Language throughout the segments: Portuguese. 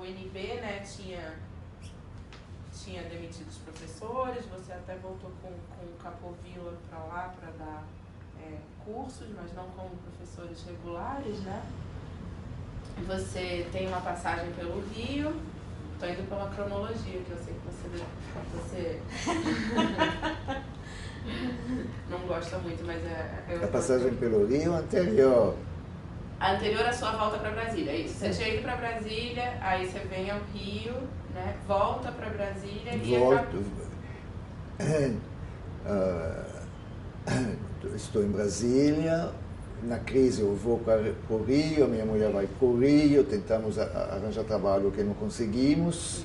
UNB, né, tinha demitido os professores, você até voltou com o Capovilla para lá para dar cursos, mas não como professores regulares, né? Você tem uma passagem pelo Rio, estou indo pela cronologia, que eu sei que você não gosta muito, mas a passagem pelo Rio anterior. Anterior à sua volta para Brasília, é isso. Você tinha ido para Brasília, aí você vem ao Rio, né? Volta para Brasília e estou em Brasília, na crise eu vou para o Rio, minha mulher vai para o Rio, tentamos arranjar trabalho que não conseguimos,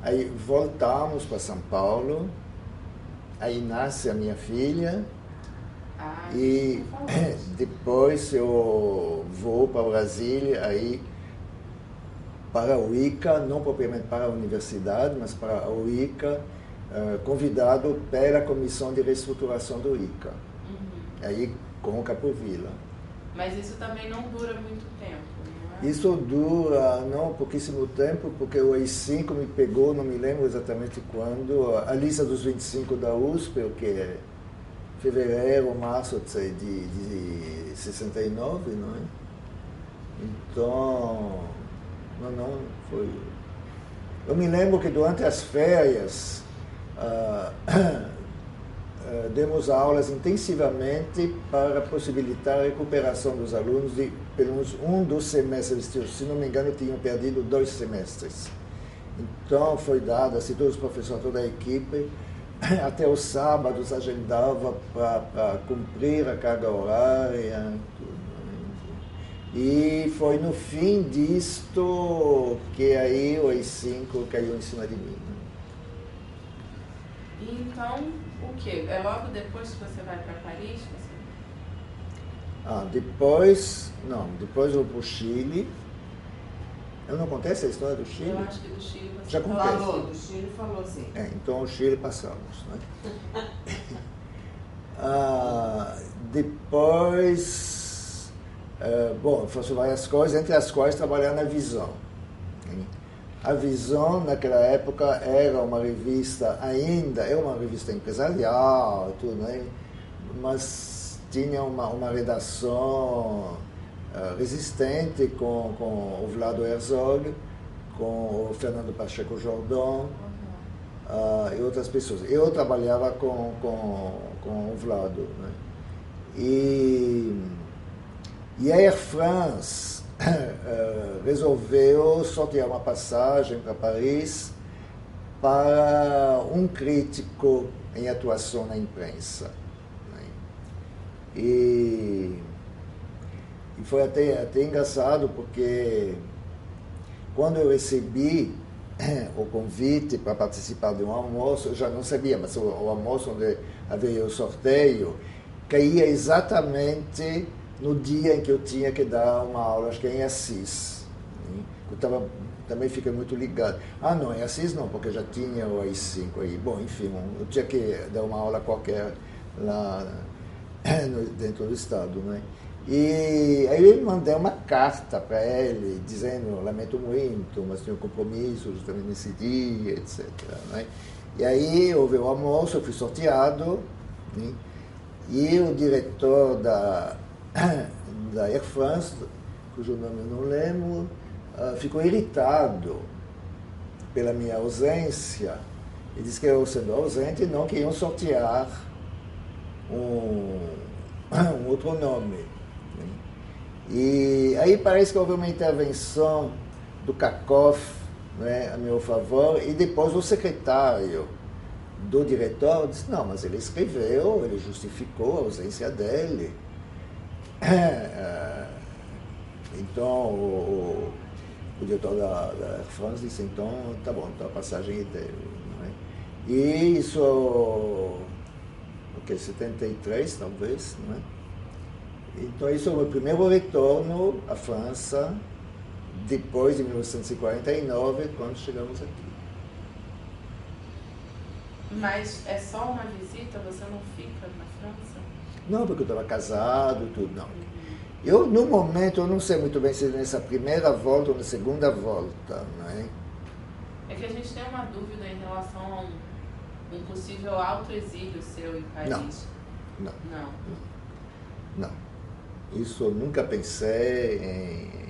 aí voltamos para São Paulo, aí nasce a minha filha, e depois eu vou para Brasília, aí para o ICA, não propriamente para a universidade, mas para o ICA, convidado pela comissão de reestruturação do ICA, aí com o Capovilla. Mas isso também não dura muito tempo, não é? Isso dura, não, pouquíssimo tempo, porque o AI-5 me pegou, não me lembro exatamente quando, a lista dos 25 da USP, o que é fevereiro, março de 69, não é? Então, não, foi... Eu me lembro que durante as férias, demos aulas intensivamente para possibilitar a recuperação dos alunos de pelo menos um dos semestres. Se não me engano, tinham perdido 2 semestres. Então, foi dado, assim, todos os professores, toda a equipe, até os sábados agendava para cumprir a carga horária, tudo. E foi no fim disto que aí o AI-5 caiu em cima de mim. Então, o quê? É logo depois que você vai para Paris? Depois eu vou para o Chile. Eu não contei essa história do Chile? Eu acho que do Chile você já falou. Do Chile falou, sim. Então o Chile passamos, né? Depois, eu faço várias coisas, entre as quais trabalhar na Visão. A Visão, naquela época, era uma revista ainda, é uma revista empresarial, tudo, né? Mas tinha uma redação resistente com o Vlado Herzog, com o Fernando Pacheco Jordão e outras pessoas. Eu trabalhava com o Vlado, né? E a Air France resolveu sortear uma passagem para Paris para um crítico em atuação na imprensa, né? E foi até engraçado, porque quando eu recebi o convite para participar de um almoço, eu já não sabia, mas o almoço onde havia o sorteio caía exatamente no dia em que eu tinha que dar uma aula, acho que é em Assis. Eu também fiquei muito ligado. Não, em Assis não, porque já tinha o AI-5 aí. Bom, enfim, eu tinha que dar uma aula qualquer lá dentro do estado, né? E aí eu mandei uma carta para ele, dizendo, lamento muito, mas tenho compromisso justamente nesse dia, etc. Né? E aí houve o almoço, eu fui sorteado, né? E o diretor da Air France, cujo nome eu não lembro, ficou irritado pela minha ausência e disse que eu, sendo ausente, não queriam sortear um outro nome. E aí parece que houve uma intervenção do Kakov, né, a meu favor, e depois o secretário do diretor disse, não, mas ele escreveu, ele justificou a ausência dele. Então o diretor da Air France disse, então tá bom, então a passagem é dele. Né? E isso, o que, 73 talvez, não é? Então, isso é o meu primeiro retorno à França, depois de 1949, quando chegamos aqui. Mas é só uma visita? Você não fica na França? Não, porque eu estava casado, tudo, não. Eu, no momento, eu não sei muito bem se nessa primeira volta ou na segunda volta, né? É que a gente tem uma dúvida em relação a um possível autoexílio seu em Paris. Não. Não. Não. Isso eu nunca pensei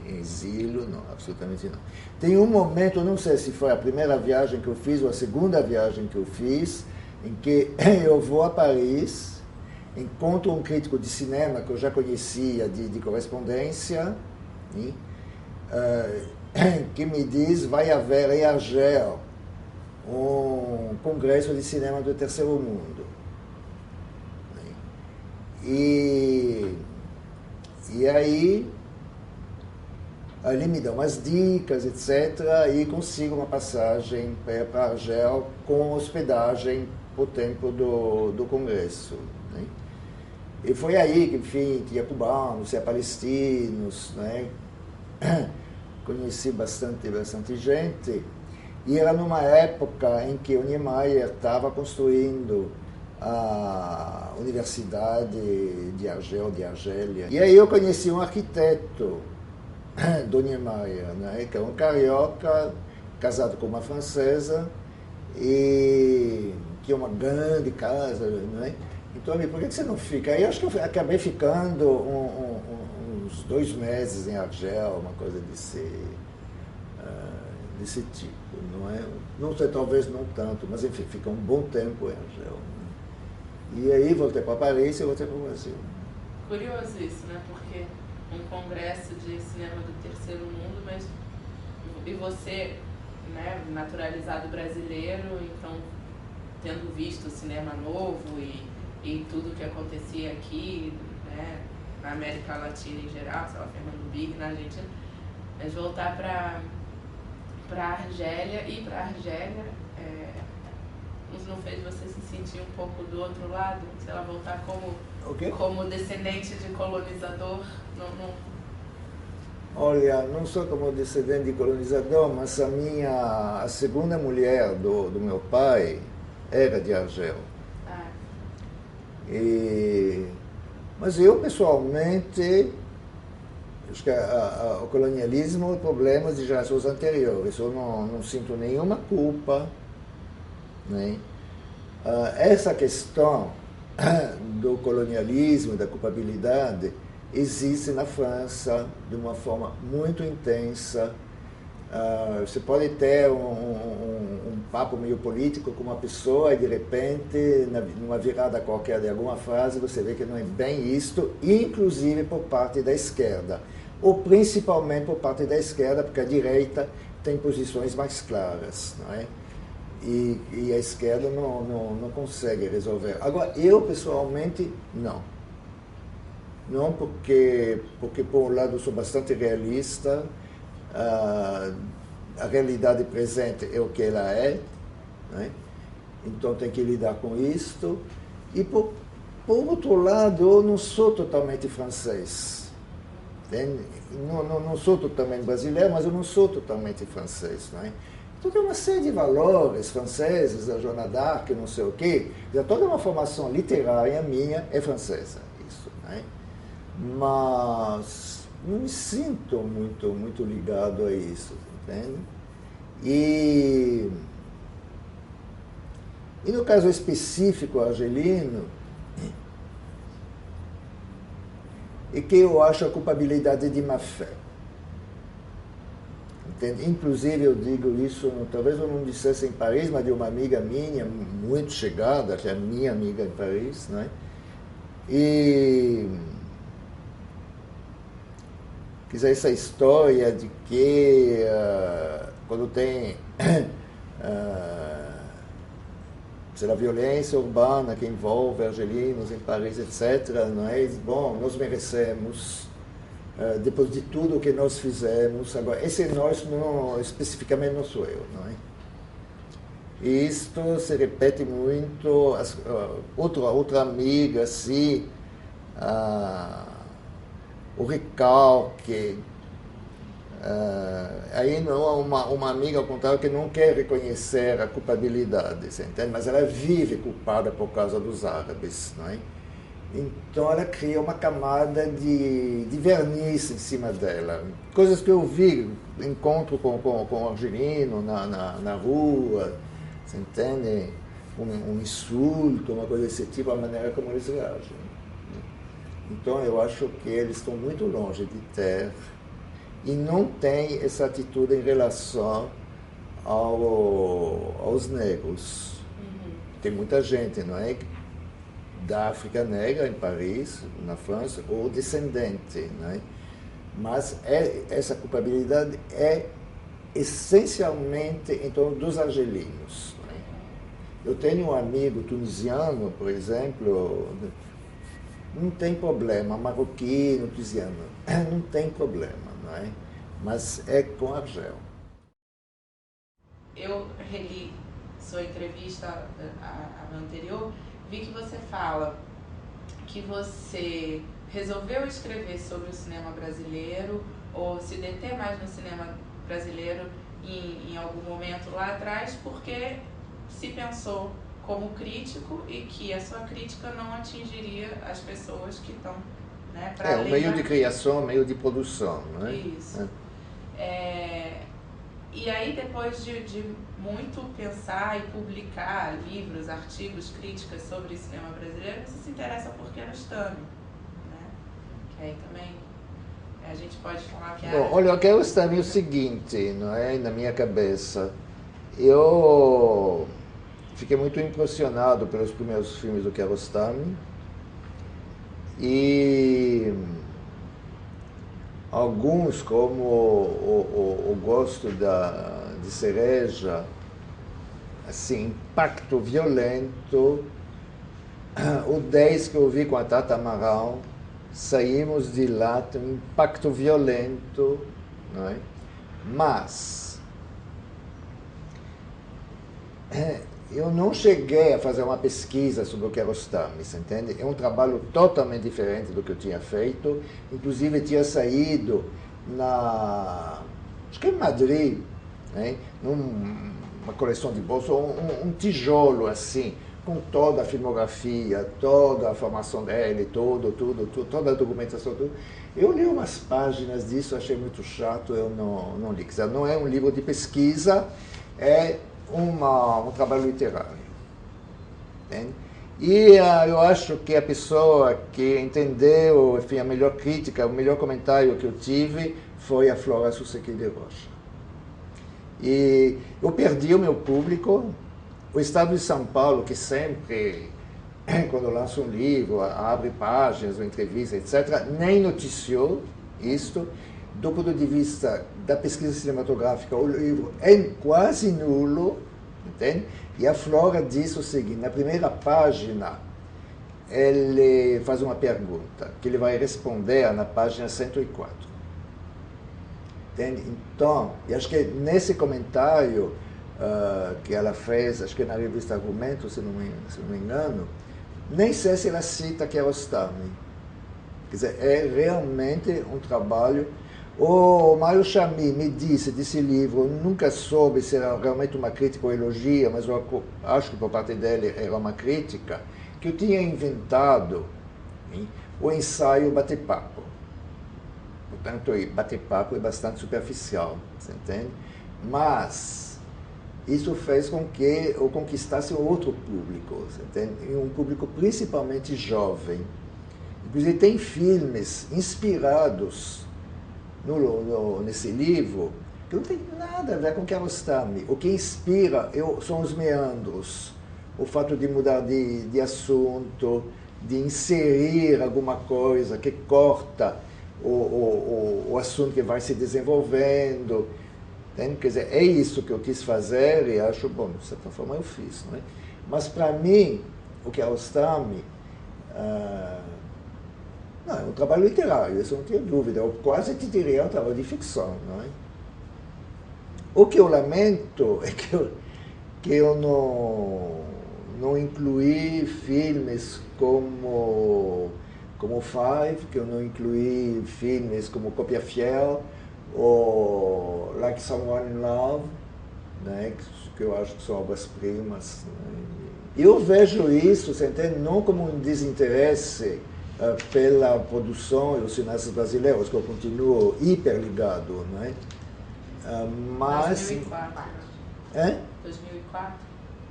em exílio, não, absolutamente não. Tem um momento, eu não sei se foi a primeira viagem que eu fiz ou a segunda viagem que eu fiz, em que eu vou a Paris, encontro um crítico de cinema que eu já conhecia de correspondência, né, que me diz vai haver em Argel um congresso de cinema do terceiro mundo. E aí ele me dá umas dicas, etc., e consigo uma passagem para Argel com hospedagem por tempo do congresso. Né? E foi aí que, enfim, tinha cubanos, tinha palestinos, né? Conheci bastante gente, e era numa época em que o Niemeyer estava construindo a Universidade de Argel, de Argélia. E aí eu conheci um arquiteto do Niemeyer, né, que é um carioca, casado com uma francesa, e que é uma grande casa, né? Então, por que você não fica? Aí eu acho que eu acabei ficando uns 2 meses em Argel, uma coisa desse tipo, não é? Não sei, talvez não tanto, mas enfim, fica um bom tempo em Argel. E aí voltei para Paris e voltei para o Brasil. Curioso isso, né? Porque um congresso de cinema do terceiro mundo, mas e você, né, naturalizado brasileiro, então tendo visto o cinema novo e tudo que acontecia aqui, né, na América Latina em geral, sei lá, Fernando Big na Argentina, mas voltar para Argélia, ir para Argélia, isso não fez você se sentir um pouco do outro lado? Sei lá, voltar como descendente de colonizador? Não. Olha, não sou como descendente de colonizador, mas a segunda mulher do meu pai era de Argel. Mas eu, pessoalmente, acho que o colonialismo é problemas de gerações anteriores. Eu não sinto nenhuma culpa. Né? Essa questão do colonialismo, da culpabilidade, existe na França de uma forma muito intensa. Você pode ter um papo meio político com uma pessoa e, de repente, numa virada qualquer de alguma frase, você vê que não é bem isto, inclusive por parte da esquerda, ou principalmente por parte da esquerda, porque a direita tem posições mais claras, não é? E a esquerda não consegue resolver. Agora, eu, pessoalmente, não. Não porque por um lado, eu sou bastante realista, a realidade presente é o que ela é, né? Então tem que lidar com isto. E, por outro lado, eu não sou totalmente francês. Não sou totalmente brasileiro, mas eu não sou totalmente francês, não é? Então tem uma série de valores franceses, a Joana d'Arc, não sei o quê. Toda uma formação literária minha é francesa, isso, né? Mas não me sinto muito ligado a isso, entende? E no caso específico argelino, é que eu acho a culpabilidade de má fé. Entende? Inclusive, eu digo isso, talvez eu não dissesse em Paris, mas de uma amiga minha, muito chegada, que é minha amiga em Paris, né? E quer dizer, essa história de que quando tem sei lá, violência urbana que envolve argelinos em Paris, etc., não é? Bom, nós merecemos, depois de tudo que nós fizemos. Agora, esse nós, não, especificamente, não sou eu, não é? E isto se repete muito. Outra amiga, assim, o recalque. Aí não uma amiga, ao contrário, que não quer reconhecer a culpabilidade, você entende? Mas ela vive culpada por causa dos árabes, não é? Então ela cria uma camada de verniz em cima dela. Coisas que eu vi, encontro com o argelino na rua, você entende? Um insulto, uma coisa desse tipo, a maneira como eles reagem. Então eu acho que eles estão muito longe de ter e não tem essa atitude em relação aos negros. Tem muita gente, não é? Da África Negra, em Paris, na França, ou descendente, não é? Mas essa culpabilidade é essencialmente em torno dos argelinos. Não é? Eu tenho um amigo tunisiano, por exemplo, não tem problema, marroquino, tunisiano, não tem problema, não é? Mas é com Argel. Eu reli sua entrevista a anterior, vi que você fala que você resolveu escrever sobre o cinema brasileiro ou se deter mais no cinema brasileiro em algum momento lá atrás porque se pensou como crítico e que a sua crítica não atingiria as pessoas que estão, né, para além o meio da... de criação, o meio de produção, não é? Isso. E aí, depois de muito pensar e publicar livros, artigos, críticas sobre o cinema brasileiro, você se interessa por Kiarostami, né? Que aí também a gente pode falar que... Bom, olha, o Kiarostami é o seguinte, não é? Na minha cabeça, eu fiquei muito impressionado pelos primeiros filmes do Kiarostami e alguns, como o Gosto de Cereja, assim, Impacto Violento, o 10 que eu vi com a Tata Amaral, saímos de lá, tem um impacto violento, não é? Mas eu não cheguei a fazer uma pesquisa sobre o Kiarostami, você entende? É um trabalho totalmente diferente do que eu tinha feito. Inclusive, tinha saído acho que em Madrid, né? Numa coleção de bolso, um tijolo assim, com toda a filmografia, toda a formação dele, tudo, toda a documentação, tudo. Eu li umas páginas disso, achei muito chato, eu não li. Quer dizer, não é um livro de pesquisa, é um trabalho literário. Entende? E eu acho que a pessoa que entendeu, enfim, a melhor crítica, o melhor comentário que eu tive foi a Flora Sussequei de Rocha. E eu perdi o meu público. O Estado de São Paulo, que sempre, quando lança um livro, abre páginas, ou entrevista, etc., nem noticiou isto. Do ponto de vista da pesquisa cinematográfica, o livro é quase nulo, entende? E a Flora diz o seguinte: na primeira página, ele faz uma pergunta, que ele vai responder na página 104. Entende? Então, eu acho que nesse comentário que ela fez, acho que na revista Argumento, se não me engano, nem sei se ela cita Kiarostami. Quer dizer, é realmente um trabalho. O Mário Chamy me disse desse livro, nunca soube se era realmente uma crítica ou elogio, mas eu acho que por parte dele era uma crítica, que eu tinha inventado, hein, o ensaio Bate-Papo. Portanto, Bate-Papo é bastante superficial, você entende? Mas isso fez com que eu conquistasse outro público, você entende? Um público principalmente jovem. Inclusive tem filmes inspirados nesse livro que não tem nada a ver com Kiarostami. O que inspira são os meandros, o fato de mudar de assunto, de inserir alguma coisa que corta o assunto que vai se desenvolvendo. Entende? Quer dizer, é isso que eu quis fazer e acho, bom, de certa forma eu fiz. Não é? Mas para mim, o Kiarostami não, é um trabalho literário, isso não tinha dúvida. Eu quase te diria um trabalho de ficção, não é? O que eu lamento é que eu não incluí filmes como Five, que eu não incluí filmes como Cópia Fiel ou Like Someone in Love, né? Que eu acho que são obras-primas, né? Eu vejo isso, você entende, não como um desinteresse pela produção e os cineastas brasileiros, que eu continuo hiperligado, não é? Mas... 2004. É? 2004?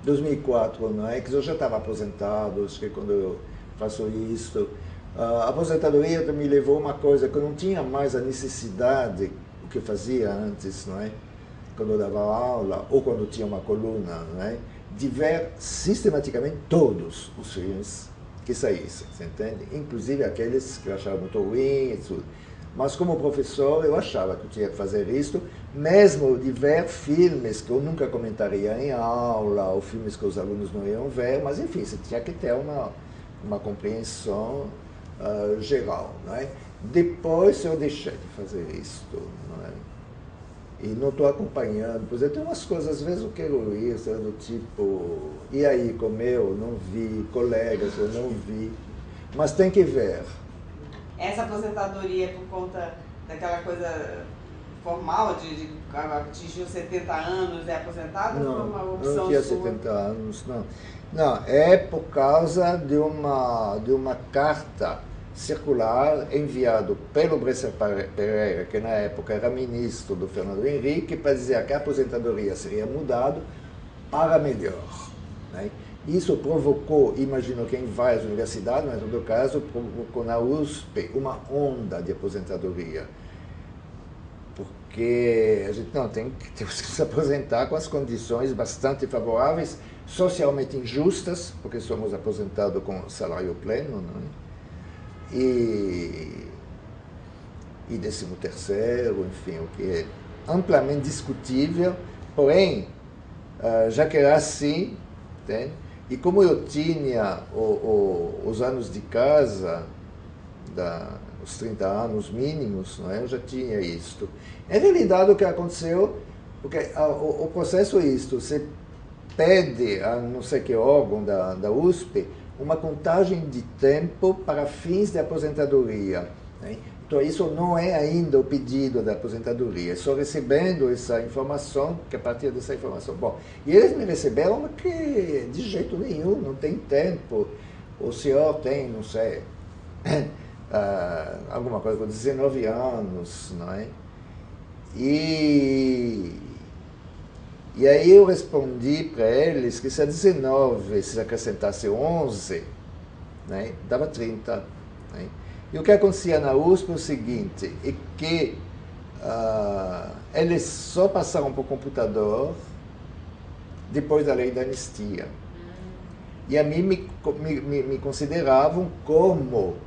2004, não é? Que eu já estava aposentado, acho que quando eu faço isso. A aposentadoria me levou a uma coisa que eu não tinha mais a necessidade, o que eu fazia antes, não é? Quando eu dava aula, ou quando tinha uma coluna, não é? De ver sistematicamente todos os filmes que saíssem, você entende? Inclusive aqueles que eu achava muito ruins e tudo. Mas como professor eu achava que eu tinha que fazer isso, mesmo de ver filmes que eu nunca comentaria em aula, ou filmes que os alunos não iam ver, mas enfim, você tinha que ter uma compreensão geral, não é? Depois eu deixei de fazer isso, não é? E não estou acompanhando, por exemplo, tem umas coisas, às vezes eu quero ir, do tipo, e aí, comeu, não vi, colegas, eu não vi, mas tem que ver. Essa aposentadoria é por conta daquela coisa formal de atingir os 70 anos, é aposentado? Não, ou foi uma opção não tinha sua? 70 anos, não. Não, é por causa de uma carta circular enviado pelo Bresser Pereira, que na época era ministro do Fernando Henrique, para dizer que a aposentadoria seria mudada para melhor, né? Isso provocou, imagino que em várias universidades, mas em todo caso, provocou na USP uma onda de aposentadoria. Porque a gente não tem que se aposentar com as condições bastante favoráveis, socialmente injustas, porque somos aposentados com salário pleno, não é? E 13º, enfim, o que é amplamente discutível, porém, já que era assim, entende? E como eu tinha os anos de casa, os 30 anos mínimos, não é? Eu já tinha isto. Em realidade, o que aconteceu, porque o processo é isto, você pede a não sei que órgão da USP uma contagem de tempo para fins de aposentadoria, né? Então, isso não é ainda o pedido da aposentadoria, é só recebendo essa informação, que a partir dessa informação... Bom, e eles me receberam que de jeito nenhum, não tem tempo. O senhor tem, não sei, alguma coisa com 19 anos, não é? E aí eu respondi para eles que se a 19 se acrescentasse 11, né, dava 30. Né? E o que acontecia na USP é o seguinte, é que eles só passaram para o computador depois da lei da anistia. E a mim me consideravam como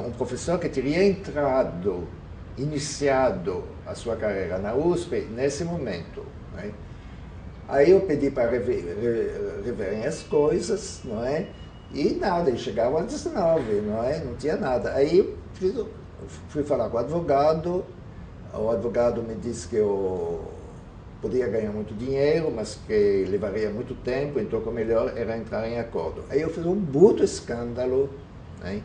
um professor que teria iniciado a sua carreira na USP nesse momento. Né? Aí eu pedi para reverem as coisas, não é? E nada, eles chegavam a 19, não é? Não tinha nada. Aí eu fui falar com o advogado me disse que eu podia ganhar muito dinheiro, mas que levaria muito tempo, então o melhor era entrar em acordo. Aí eu fiz um bruto escândalo, né?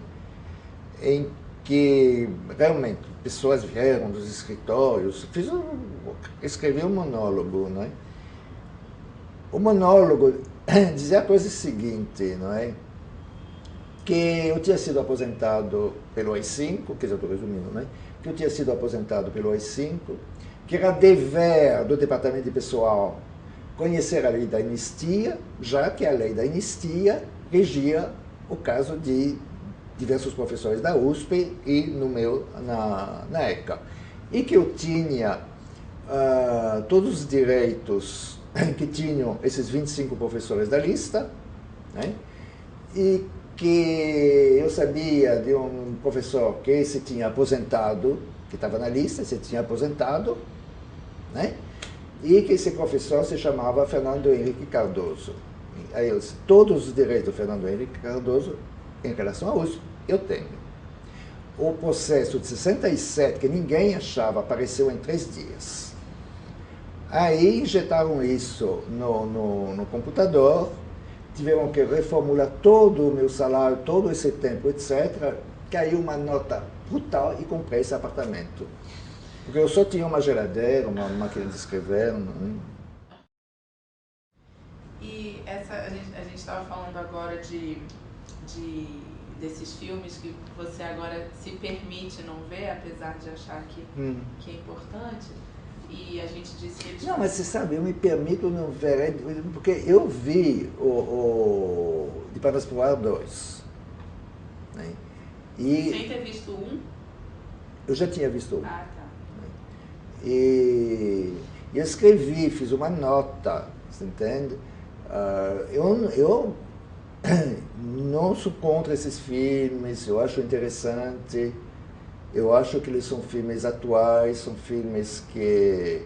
Em que realmente pessoas vieram dos escritórios, escrevi um monólogo, não é? O monólogo dizia a coisa seguinte, não é? Que eu tinha sido aposentado pelo AI-5, quer dizer, eu estou resumindo, né? Que eu tinha sido aposentado pelo AI-5, que era dever do departamento de pessoal conhecer a lei da anistia, já que a lei da anistia regia o caso de diversos professores da USP e no meu, na ECA. E que eu tinha todos os direitos que tinham esses 25 professores da lista, né? E que eu sabia de um professor que se tinha aposentado, que estava na lista, se tinha aposentado, né? E que esse professor se chamava Fernando Henrique Cardoso. Aí eu disse, todos os direitos do Fernando Henrique Cardoso em relação à USP, eu tenho. O processo de 67, que ninguém achava, apareceu em 3 dias. Aí injetaram isso no computador, tiveram que reformular todo o meu salário, todo esse tempo, etc. Caiu uma nota brutal e comprei esse apartamento. Porque eu só tinha uma geladeira, uma máquina de escrever. Não... E a gente estava falando agora desses filmes que você agora se permite não ver, apesar de achar que é importante. E a gente disse... Não, mas você sabe, eu me permito não ver, porque eu vi o De Panas pro Ar 2. Né? Sem ter visto um? Eu já tinha visto um. Ah, tá. E eu escrevi, fiz uma nota, você entende? Eu não sou contra esses filmes, eu acho interessante, eu acho que eles são filmes atuais, são filmes que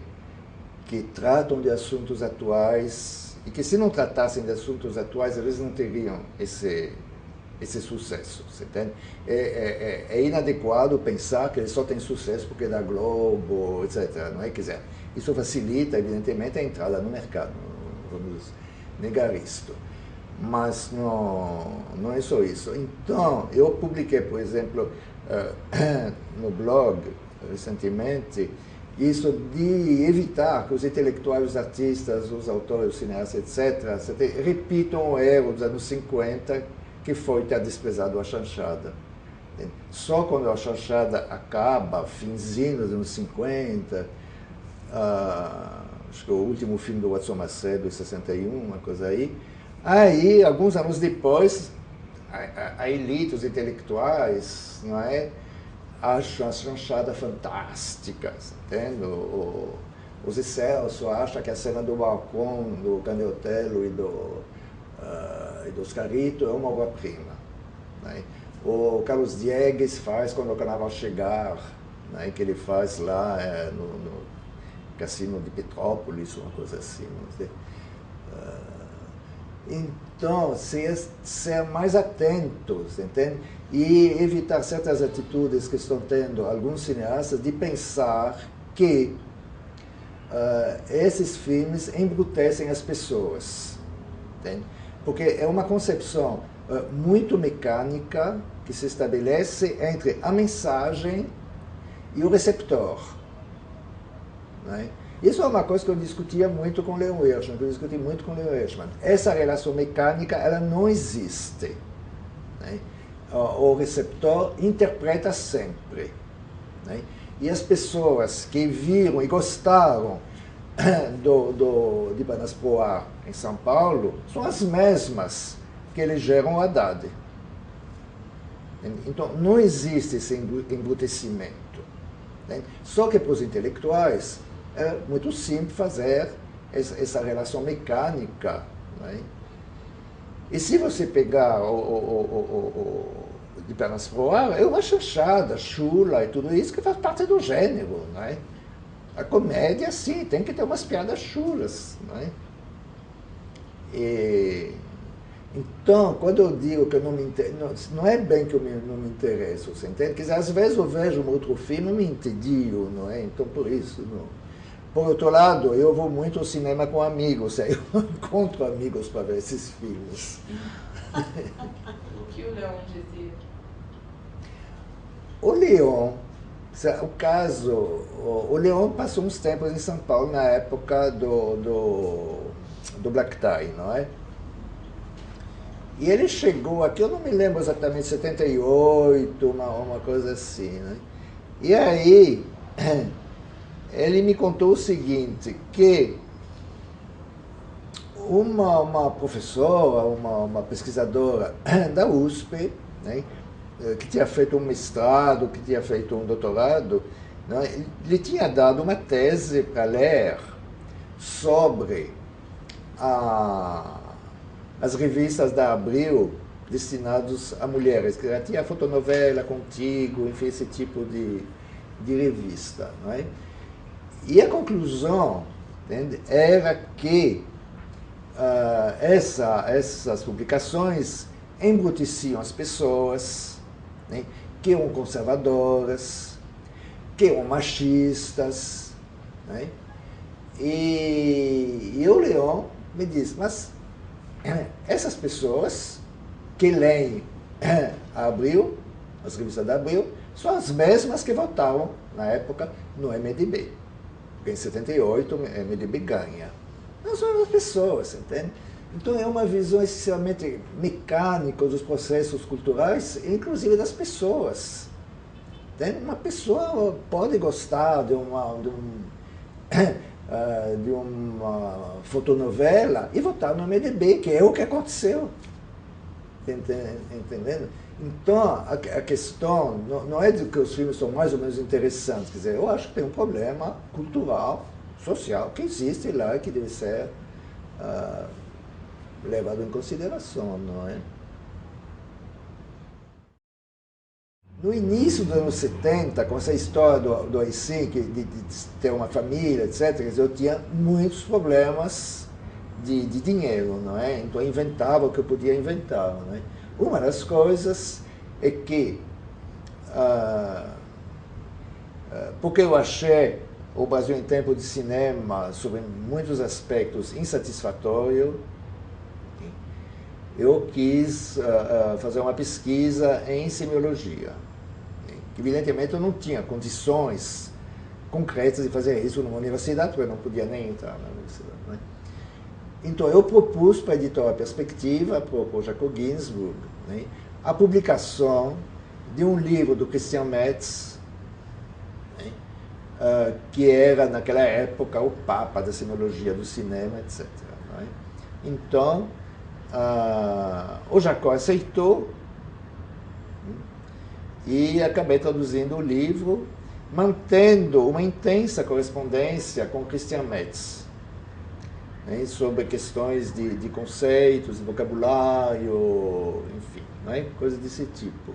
tratam de assuntos atuais, e que se não tratassem de assuntos atuais, eles não teriam esse sucesso, você entende? É inadequado pensar que ele só tem sucesso porque é da Globo, etc. Não é? Quer dizer, isso facilita, evidentemente, a entrada no mercado, não vamos negar isto. Mas não é só isso. Então, eu publiquei, por exemplo, no blog, recentemente, isso de evitar que os intelectuais, os artistas, os autores, os cineastas, etc., repitam o erro dos anos 50, que foi ter desprezado a chanchada. Só quando a chanchada acaba, finzinho dos anos 50, acho que o último filme do Watson Macedo, em 61, uma coisa aí, alguns anos depois, a elite, os intelectuais, não é, acham a chanchada fantástica, entende? O Zé Celso acha que a cena do balcão do Candeotelo e do Oscarito é uma obra-prima. Né? O Carlos Diegues faz Quando o Carnaval Chegar, né? Que ele faz lá no Cassino de Petrópolis, uma coisa assim. Então, ser mais atentos, entende? E evitar certas atitudes que estão tendo alguns cineastas de pensar que esses filmes embrutecem as pessoas, entende? Porque é uma concepção muito mecânica que se estabelece entre a mensagem e o receptor. Né? Isso é uma coisa que eu discutia muito com Leon Hirschman, Essa relação mecânica, ela não existe. Né? O receptor interpreta sempre. Né? E as pessoas que viram e gostaram de Panas pro Ar em São Paulo são as mesmas que elegeram o Haddad. Então, não existe esse embrutecimento. Né? Só que para os intelectuais é muito simples fazer essa relação mecânica. Né? E se você pegar de Panas pro Ar, é uma chanchada, chula e tudo isso que faz parte do gênero. Né? A comédia, sim, tem que ter umas piadas chulas. Né? Então, quando eu digo que eu não me interesso, não é bem que eu não me interesso, você entende? Quer dizer, às vezes eu vejo um outro filme e me entedio, não é? Então, por isso, não. Por outro lado, eu vou muito ao cinema com amigos, eu encontro amigos para ver esses filmes. O que o Leon dizia? O Leon, o Leon passou uns tempos em São Paulo na época do Black Tie, não é? E ele chegou aqui, eu não me lembro exatamente, 78, uma coisa assim, né? E aí, ele me contou o seguinte, que uma professora, uma pesquisadora da USP, né, que tinha feito um mestrado, que tinha feito um doutorado, né, lhe tinha dado uma tese para ler sobre as revistas da Abril destinadas a mulheres, que já tinha fotonovela Contigo, enfim, esse tipo de revista. Não é? E a conclusão, entende, era que essas publicações embruteciam as pessoas, né, que eram conservadoras, que eram machistas. Né? E o Leon me disse, mas essas pessoas que leem a Abril, as revistas da Abril, são as mesmas que votavam, na época, no MDB. Porque em 78 o MDB ganha. Não são as pessoas, entende? Então é uma visão essencialmente mecânica dos processos culturais, inclusive das pessoas. Uma pessoa pode gostar de uma fotonovela e votar no MDB, que é o que aconteceu. Entendendo? Então, a questão não é de que os filmes são mais ou menos interessantes. Quer dizer, eu acho que tem um problema cultural, social, que existe lá e que deve ser levado em consideração, não é? No início dos anos 70, com essa história do AI-5, de ter uma família, etc., quer dizer, eu tinha muitos problemas de dinheiro, não é? Então eu inventava o que eu podia inventar, não é? Uma das coisas é que, porque eu achei o Brasil em tempo de cinema, sobre muitos aspectos, insatisfatório, eu quis fazer uma pesquisa em semiologia. Evidentemente eu não tinha condições concretas de fazer isso numa universidade, porque eu não podia nem entrar na universidade. Né? Então eu propus para a editora Perspectiva, para o Jacob Ginsburg, né, a publicação de um livro do Christian Metz, né, que era naquela época o papa da semiologia do cinema, etc. Né? Então o Jacob aceitou, e acabei traduzindo o livro, mantendo uma intensa correspondência com Christian Metz, né, sobre questões de conceitos, de vocabulário, enfim, né, coisas desse tipo.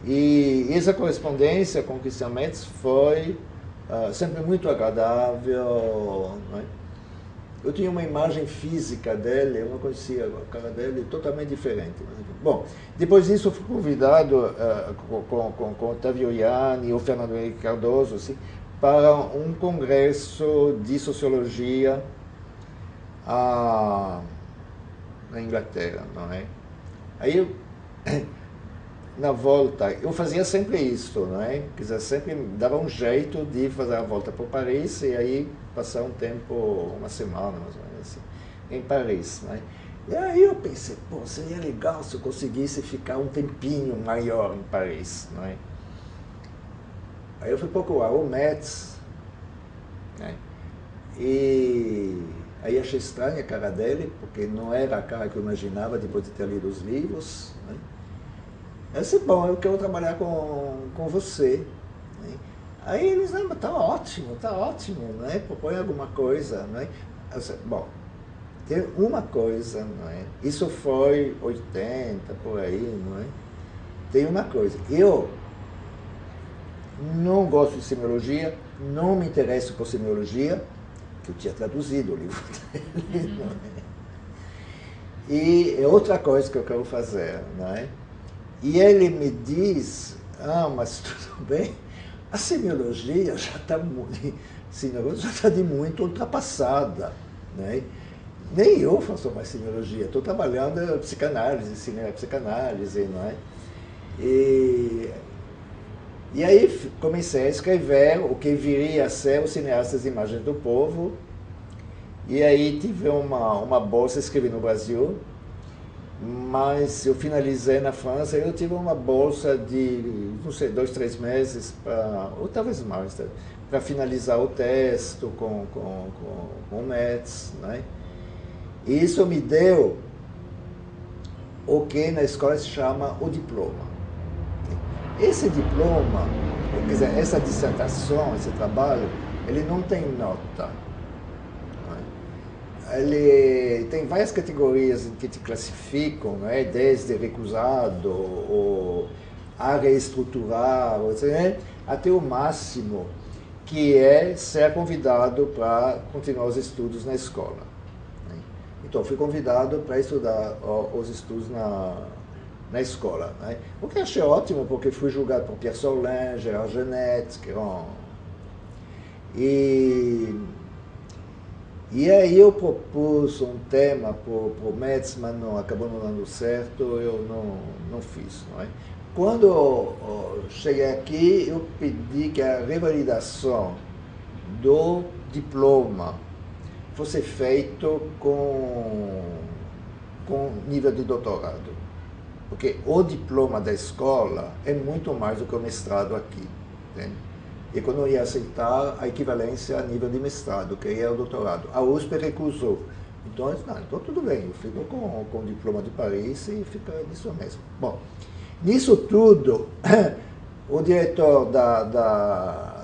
E essa correspondência com Christian Metz foi sempre muito agradável. Né? Eu tinha uma imagem física dele, eu não conhecia a cara dele, totalmente diferente. Bom, depois disso eu fui convidado com o Otávio Ianni e o Fernando Henrique Cardoso assim, para um congresso de sociologia na Inglaterra, não é? Aí, na volta, eu fazia sempre isso, não é? Quer dizer, sempre dava um jeito de fazer a volta para Paris e aí passar um tempo, uma semana, mais ou menos assim, em Paris, não é? E aí eu pensei, pô, seria legal se eu conseguisse ficar um tempinho maior em Paris, não é? Aí eu fui procurar o Metz, né? E aí achei estranha a cara dele, porque não era a cara que eu imaginava depois de ter lido os livros, né? Eu disse, bom, eu quero trabalhar com você. Né? Aí eles, não, mas tá ótimo, né? Propõe alguma coisa, né? Eu disse, bom, tem uma coisa, não é? Isso foi 80, por aí, não é? Tem uma coisa, eu não gosto de semiologia, não me interesso por semiologia, que eu tinha traduzido o livro dele, não é? E é outra coisa que eu quero fazer, não é? E ele me diz, mas tudo bem, a semiologia já está de muito ultrapassada, né? Nem eu faço mais semiologia, estou trabalhando em psicanálise, cinema, psicanálise, não é? E aí comecei a escrever o que viria a ser os cineastas de Imagens do Povo, e aí tive uma bolsa, escrevi no Brasil, mas eu finalizei na França e eu tive uma bolsa de, não sei, 2, 3 meses, ou talvez mais, para finalizar o texto com o Metz, né? E isso me deu o que na escola se chama o diploma. Esse diploma, quer dizer, essa dissertação, esse trabalho, ele não tem nota. Ele tem várias categorias que te classificam, né? Desde recusado, ou a reestruturar, etc., até o máximo, que é ser convidado para continuar os estudos na escola. Né? Então, fui convidado para estudar os estudos na escola. Né? O que achei ótimo, porque fui julgado por Pierre Sorlin, Gérard Genette, que eram... E aí eu propus um tema para o Metz, mas acabou não dando certo, eu não fiz. Não é? Quando eu cheguei aqui, eu pedi que a revalidação do diploma fosse feito com com nível de doutorado. Porque o diploma da escola é muito mais do que o mestrado aqui. Entende? E quando eu ia aceitar a equivalência a nível de mestrado, que é o doutorado, a USP recusou. Então, então tudo bem, eu fico com o diploma de Paris e fica nisso mesmo. Bom, nisso tudo, o diretor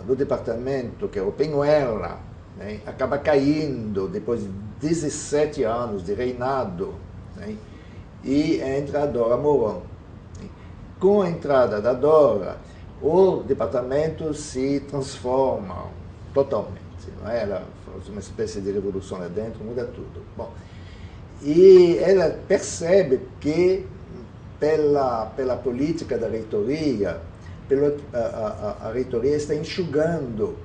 do departamento, que é o Penuela, né, acaba caindo depois de 17 anos de reinado, né, e entra a Dora Moron. Com a entrada da Dora, o departamento se transforma totalmente. Não é? Ela faz uma espécie de revolução lá dentro, muda tudo. Bom, e ela percebe que, pela política da reitoria, a reitoria está enxugando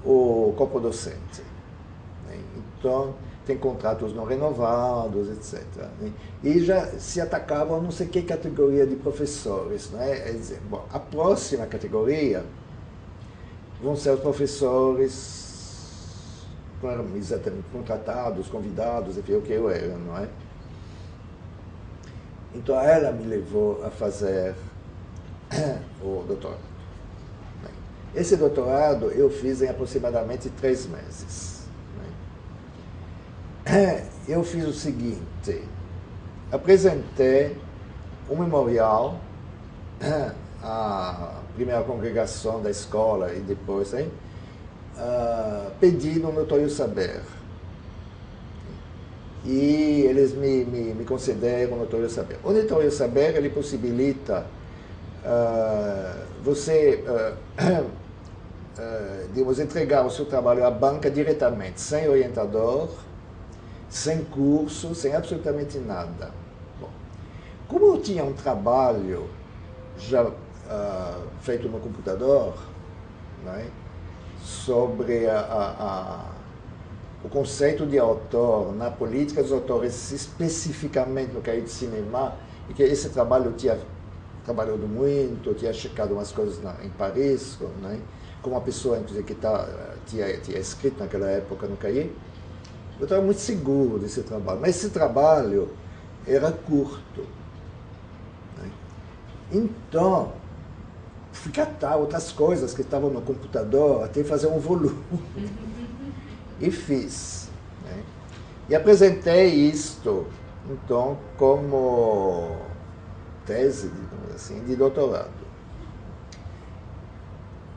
o corpo docente. Então, tem contratos não renovados, etc. E já se atacavam não sei que categoria de professores. Né? Quer dizer, bom, a próxima categoria vão ser os professores exatamente contratados, convidados, enfim, o que eu era, não é? Então ela me levou a fazer o doutorado. Esse doutorado eu fiz em aproximadamente 3 meses. Eu fiz o seguinte, apresentei um memorial à primeira congregação da escola e depois pedi no Notório Saber. E eles me concederam o Notório Saber. O Notório Saber, ele possibilita você digamos, entregar o seu trabalho à banca diretamente, sem orientador, sem curso, sem absolutamente nada. Bom, como eu tinha um trabalho já feito no computador, né, sobre o conceito de autor na política dos autores, especificamente no cahier de cinema, e que esse trabalho eu tinha trabalhado muito, eu tinha checado umas coisas em Paris, né, como uma pessoa inclusive, que tinha escrito naquela época no cahier. Eu estava muito seguro desse trabalho, mas esse trabalho era curto. Né? Então, fui catar outras coisas que estavam no computador, até fazer um volume. E fiz. Né? E apresentei isto, então, como tese, digamos assim, de doutorado.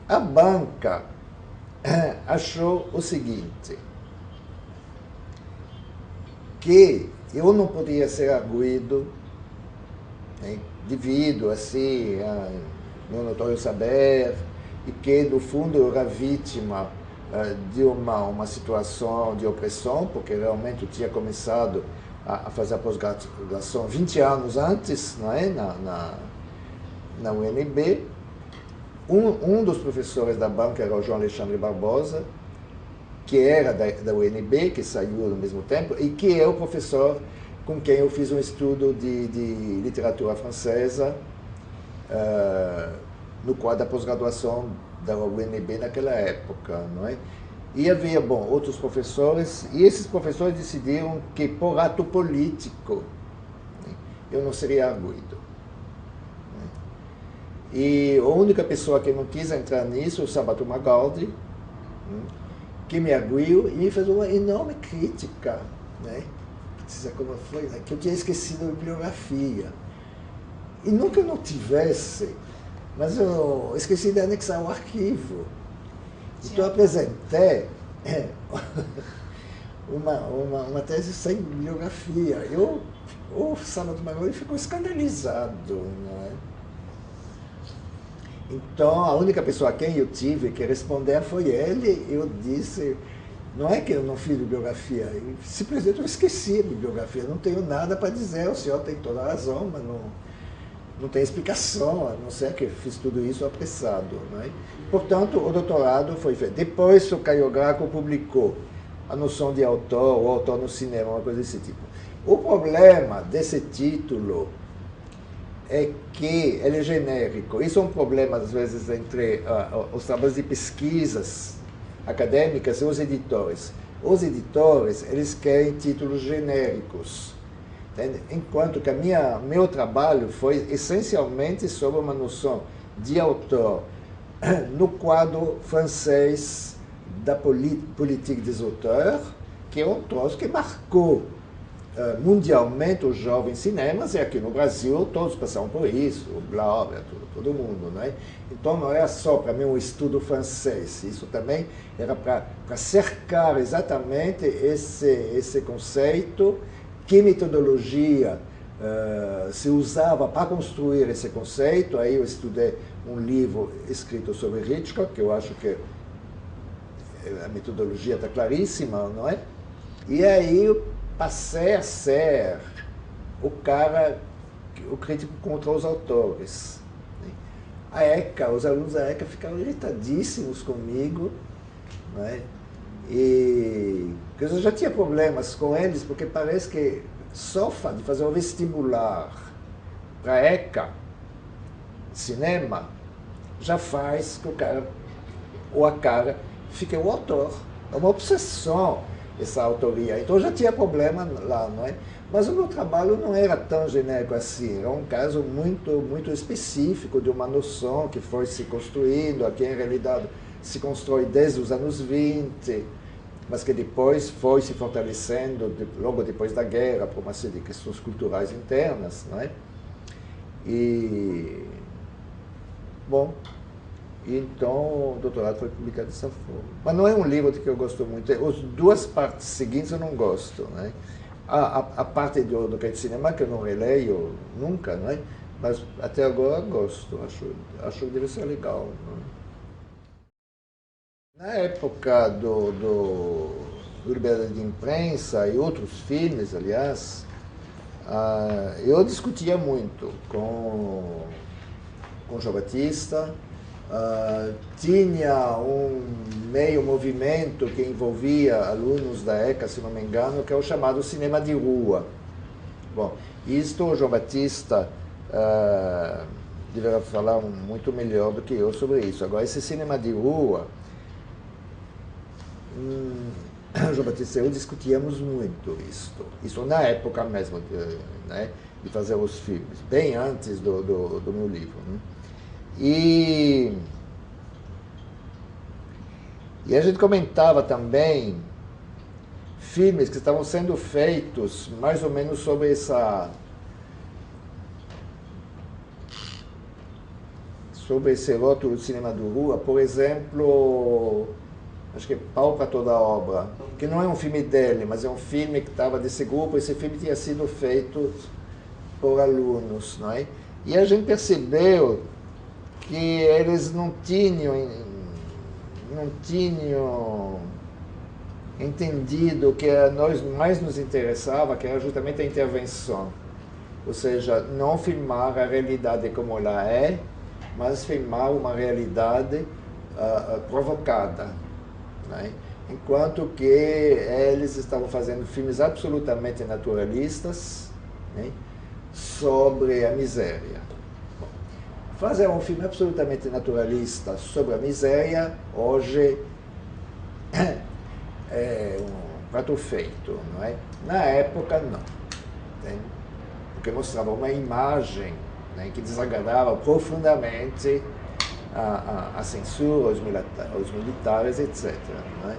A banca achou o seguinte, que eu não podia ser arguido, né, devido assim no Notório Saber, e que no fundo eu era vítima de uma situação de opressão, porque realmente eu tinha começado a fazer a pós-graduação 20 anos antes, não é? na UNB. Um dos professores da banca era o João Alexandre Barbosa, que era da UNB, que saiu ao mesmo tempo, e que é o professor com quem eu fiz um estudo de literatura francesa no quadro da pós-graduação da UNB naquela época, não é? E havia, bom, outros professores, e esses professores decidiram que, por ato político, eu não seria arguido. E a única pessoa que não quis entrar nisso, o Sabato Magaldi, que me arguiu e me fez uma enorme crítica, né? Como foi, né? Que eu tinha esquecido a bibliografia. E não que eu não tivesse, mas eu esqueci de anexar o arquivo. Então eu apresentei uma tese sem bibliografia. O Sabato Magaldi ficou escandalizado, não é? Então, a única pessoa a quem eu tive que responder foi ele. Eu disse, não é que eu não fiz bibliografia, simplesmente eu esqueci a bibliografia, não tenho nada para dizer, o senhor tem toda a razão, mas não tem explicação, a não ser que fiz tudo isso apressado. Não é? Portanto, o doutorado foi feito. Depois, o Caio Graco publicou a noção de autor, o autor no cinema, uma coisa desse tipo. O problema desse título é que ele é genérico. Isso é um problema, às vezes, entre os trabalhos de pesquisas acadêmicas e os editores. Os editores, eles querem títulos genéricos. entende? Enquanto que meu trabalho foi essencialmente sobre uma noção de autor no quadro francês da politique des auteurs, que é um troço que marcou mundialmente os jovens cinemas, e aqui no Brasil todos passaram por isso, o Glauber, todo mundo, não é? Então não era só para mim um estudo francês, isso também era para cercar exatamente esse conceito, que metodologia se usava para construir esse conceito. Aí eu estudei um livro escrito sobre Hitchcock, que eu acho que a metodologia está claríssima, não é? E aí eu passei a ser o crítico contra os autores. Os alunos da ECA ficaram irritadíssimos comigo, né? Porque eu já tinha problemas com eles, porque parece que só de fazer um vestibular para a ECA, cinema, já faz que o cara ou a cara fique o autor. É uma obsessão essa autoria. Então eu já tinha problema lá, não é? Mas o meu trabalho não era tão genérico assim, era um caso muito específico de uma noção que foi se construindo, aqui em realidade se constrói desde os anos 20, mas que depois foi se fortalecendo, logo depois da guerra, por uma série de questões culturais internas, não é? Bom, então o doutorado foi publicado dessa forma. Mas não é um livro de que eu gosto muito. As duas partes seguintes eu não gosto, né? A parte do que é de cinema que eu não releio nunca, não é? Mas até agora gosto, acho que deve ser legal. Não é? Na época do Liberdade de Imprensa e outros filmes, aliás, eu discutia muito com João Batista. Tinha um meio movimento que envolvia alunos da ECA, se não me engano, que é o chamado cinema de rua. Bom, isto o João Batista deverá falar muito melhor do que eu sobre isso. Agora, esse cinema de rua, João Batista e eu discutíamos muito isso na época mesmo de fazer os filmes, bem antes do meu livro, né? E a gente comentava também filmes que estavam sendo feitos mais ou menos sobre esse rótulo de cinema de rua. Por exemplo, acho que é Pau para Toda Obra, que não é um filme dele, mas é um filme que estava desse grupo. Esse filme tinha sido feito por alunos, não é? E a gente percebeu que eles não tinham entendido o que a nós mais nos interessava, que era justamente a intervenção. Ou seja, não filmar a realidade como ela é, mas filmar uma realidade provocada, né? Enquanto que eles estavam fazendo filmes absolutamente naturalistas, né, sobre a miséria. Fazer um filme absolutamente naturalista sobre a miséria, hoje, é um prato feito, não é? Na época, não. Entende? Porque mostrava uma imagem, né, que desagradava profundamente a censura, os militares, etc. Não é?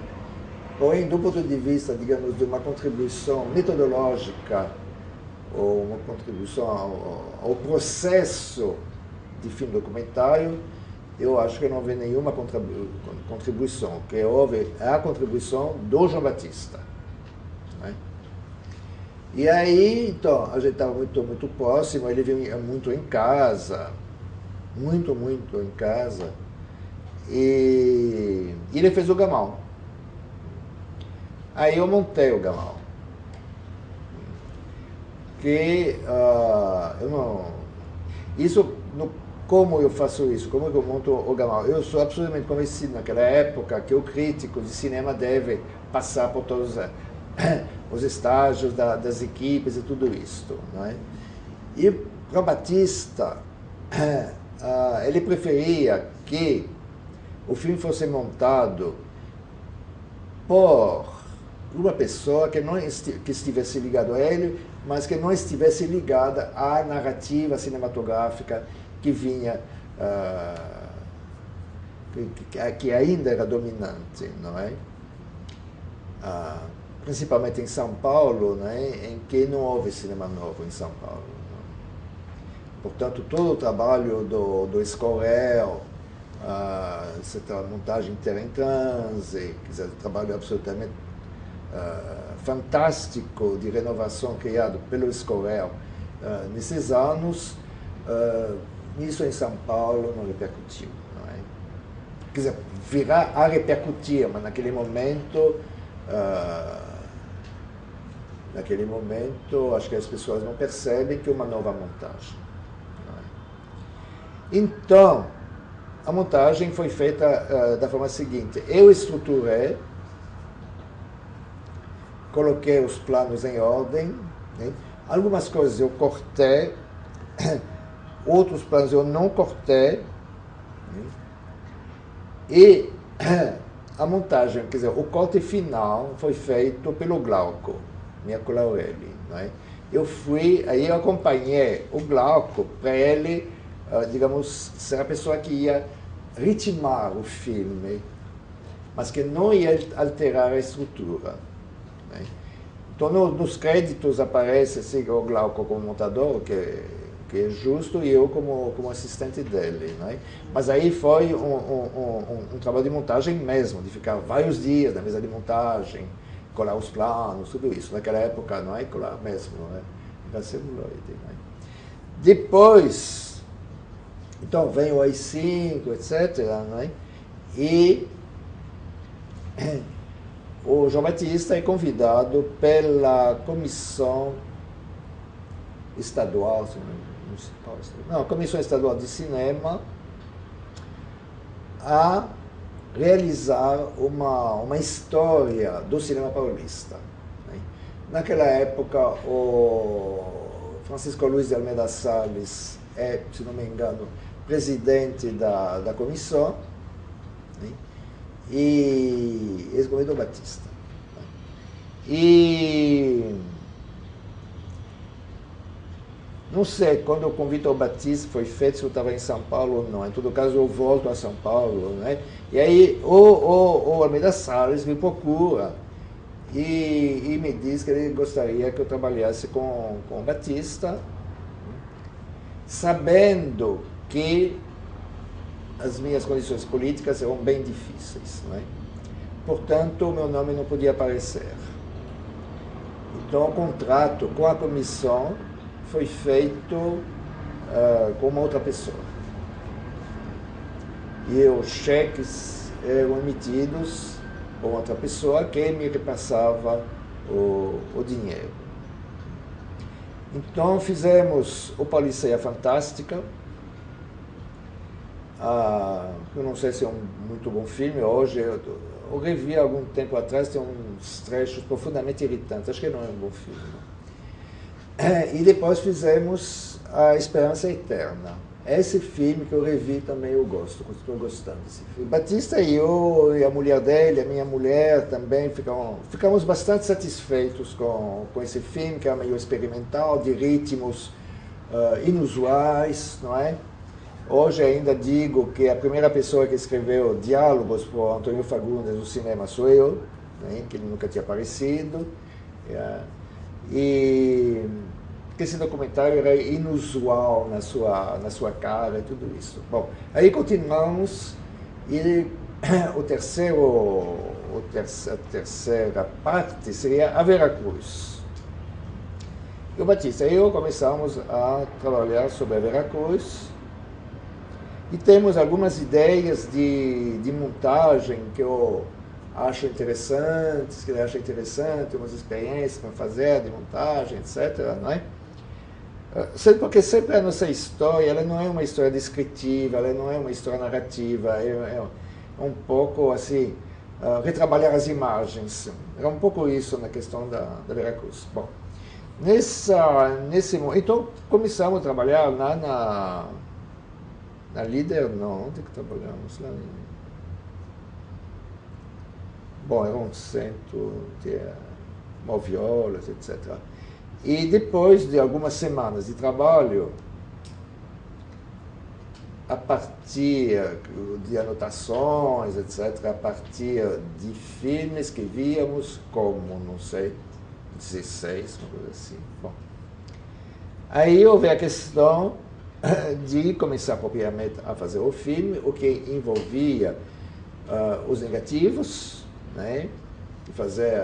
Porém, do ponto de vista, digamos, de uma contribuição metodológica, ou uma contribuição ao processo de filme documentário, eu acho que não houve nenhuma contribuição. O que houve é a contribuição do João Batista, né? E aí, então, a gente estava muito próximo, ele vinha muito em casa, muito em casa, e ele fez o Gamal. Aí eu montei o Gamal. Que eu não... Isso... Como eu faço isso? Como eu monto o Gamal? Eu sou absolutamente convencido naquela época que o crítico de cinema deve passar por todos os estágios das equipes e tudo isso, não é? E para Batista, ele preferia que o filme fosse montado por uma pessoa que estivesse ligado a ele, mas que não estivesse ligada à narrativa cinematográfica que vinha, que ainda era dominante, não é? Principalmente em São Paulo, né, em que não houve cinema novo em São Paulo. Não. Portanto, todo o trabalho do Escorel, essa montagem inteira em transe, quer dizer, um trabalho absolutamente fantástico de renovação criado pelo Escorel nesses anos, isso em São Paulo não repercutiu. Não é? Quer dizer, virá a repercutir, mas naquele momento acho que as pessoas não percebem que é uma nova montagem. Não é? Então, a montagem foi feita da forma seguinte: eu estruturei, coloquei os planos em ordem, né? Algumas coisas eu cortei, outros planos eu não cortei, né? E a montagem, quer dizer, o corte final foi feito pelo Glauco, Mirko Laurelli, não é? Aí eu acompanhei o Glauco para ele, digamos, ser a pessoa que ia ritmar o filme, mas que não ia alterar a estrutura. Né? Então, nos créditos aparece assim, o Glauco como montador, que é justo, e eu como assistente dele. Né? Mas aí foi um trabalho de montagem mesmo, de ficar vários dias na mesa de montagem, colar os planos, tudo isso. Naquela época, não é colar mesmo, não é? Era celuloide. Não é? Depois, então vem o AI-5, etc. Não é? E o João Batista é convidado pela Comissão Estadual, municipal, não, Comissão Estadual de Cinema, a realizar uma história do cinema paulista. Né? Naquela época, o Francisco Luiz de Almeida Salles é, se não me engano, presidente da comissão, né? E ex-governador Batista. Né? E não sei, quando o convite ao Batista foi feito, se eu estava em São Paulo ou não. Em todo caso, eu volto a São Paulo, né? E aí o Almeida Salles me procura e me diz que ele gostaria que eu trabalhasse com o Batista, sabendo que as minhas condições políticas eram bem difíceis. Né? Portanto, o meu nome não podia aparecer. Então, o contrato com a comissão foi feito com uma outra pessoa. E os cheques eram emitidos por outra pessoa que me repassava o dinheiro. Então fizemos o Policeia Fantástica. Eu não sei se é um muito bom filme, hoje eu revi há algum tempo atrás, tem uns trechos profundamente irritantes, acho que não é um bom filme. E depois fizemos A Esperança Eterna. Esse filme que eu revi também eu gosto, estou gostando desse filme. Batista e eu, e a mulher dele, a minha mulher também, ficamos bastante satisfeitos com esse filme, que é meio experimental, de ritmos inusuais, não é? Hoje ainda digo que a primeira pessoa que escreveu diálogos para o Antônio Fagundes no cinema sou eu, né? Que ele nunca tinha aparecido. E que esse documentário era inusual na sua cara e tudo isso. Bom, aí continuamos e a terceira parte seria a Veracruz. E o Batista e eu começamos a trabalhar sobre a Veracruz e temos algumas ideias de montagem que eu acho interessantes, que ele acha interessante, umas experiências para fazer de montagem, etc. Não é? Porque sempre a nossa história, ela não é uma história descritiva, ela não é uma história narrativa, é um pouco assim, retrabalhar as imagens. É um pouco isso na questão da Veracruz. Bom, então começamos a trabalhar lá na Líder, não, onde que trabalhamos? Lá bom, era um centro de moviolas, etc. E depois de algumas semanas de trabalho, a partir de anotações, etc., a partir de filmes que víamos, como, não sei, 16, uma coisa assim. Bom. Aí houve a questão de começar propriamente a fazer o filme, o que envolvia os negativos, né? E fazer,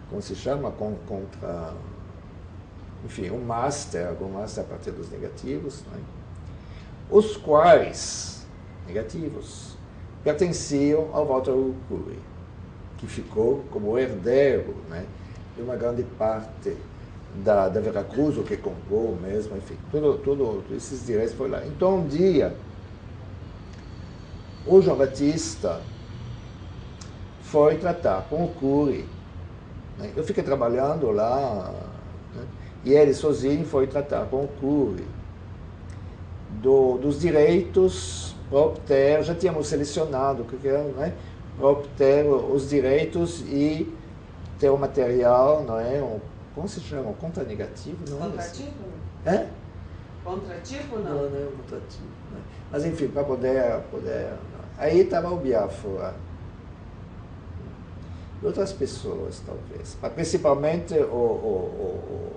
como se chama, contra, enfim, um master a partir dos negativos, né? Os quais, negativos, pertenciam ao Walter Urquhart, que ficou como herdeiro, né, de uma grande parte da Veracruz, o que comprou mesmo, enfim, todos esses direitos foi lá. Então, um dia, o João Batista foi tratar com o Cury, né? Eu fiquei trabalhando lá, né? E ele sozinho foi tratar com o Cury dos direitos para obter, já tínhamos selecionado o que era, né? Para obter os direitos e ter o material, não é? Como se chama? Contranegativo? Contrativo? É? Contrativo, não? Não é o contrativo. Né? Mas enfim, para poder. Aí estava o Biafra. E outras pessoas, talvez. Mas principalmente o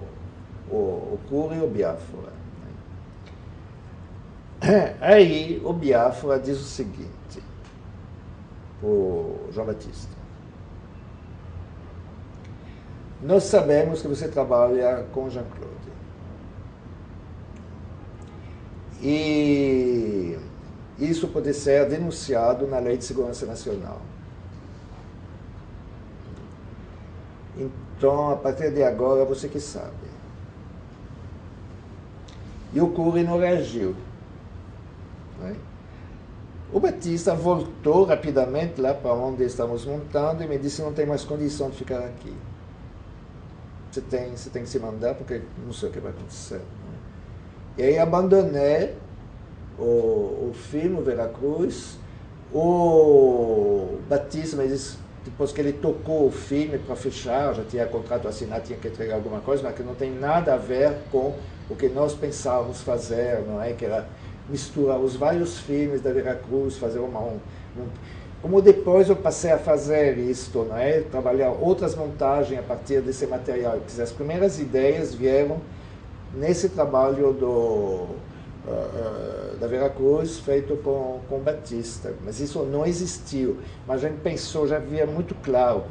Cury e o Biafra. Né? Aí o Biafra diz o seguinte, o João Batista. Nós sabemos que você trabalha com Jean-Claude. E isso pode ser denunciado na Lei de Segurança Nacional. Então, a partir de agora, você que sabe. E o Cury não reagiu. Né? O Batista voltou rapidamente lá para onde estamos montando e me disse: não tem mais condição de ficar aqui. Você tem que se mandar porque não sei o que vai acontecer. Né? E aí abandonei o filme, o Veracruz. O Batista me disse, depois que ele tocou o filme para fechar, já tinha contrato assinado, tinha que entregar alguma coisa, mas que não tem nada a ver com o que nós pensávamos fazer, não é? Que era misturar os vários filmes da Veracruz, fazer como depois eu passei a fazer isto, não é? Trabalhar outras montagens a partir desse material. As primeiras ideias vieram nesse trabalho da Veracruz, feito com Batista. Mas isso não existiu. Mas a gente pensou, já havia muito claro,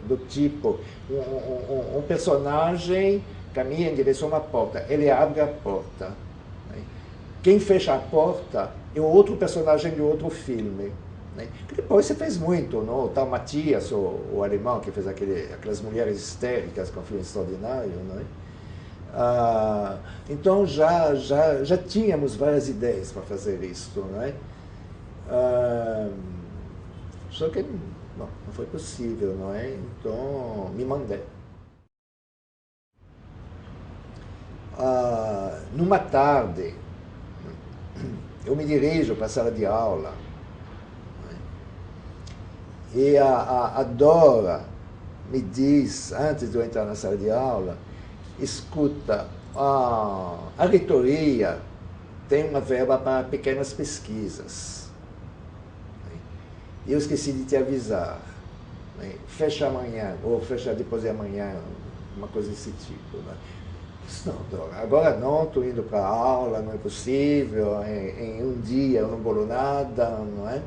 do tipo, um personagem caminha em direção a uma porta, ele abre a porta. Né? Quem fecha a porta é outro personagem de outro filme. Né? Depois você fez muito, não? O tal Matias, o alemão, que fez aquelas mulheres histéricas, com um filme extraordinário. Não é? Então já tínhamos várias ideias para fazer isso, não é? Só que não foi possível, não é? Então me mandei. Numa tarde, eu me dirijo para a sala de aula, e a Dora me diz, antes de eu entrar na sala de aula: escuta, a reitoria tem uma verba para pequenas pesquisas. E eu esqueci de te avisar. Fecha amanhã, ou fecha depois de amanhã, uma coisa desse tipo. Né? Não, Dora, agora não, estou indo para a aula, não é possível, em um dia eu não bolo nada, não é?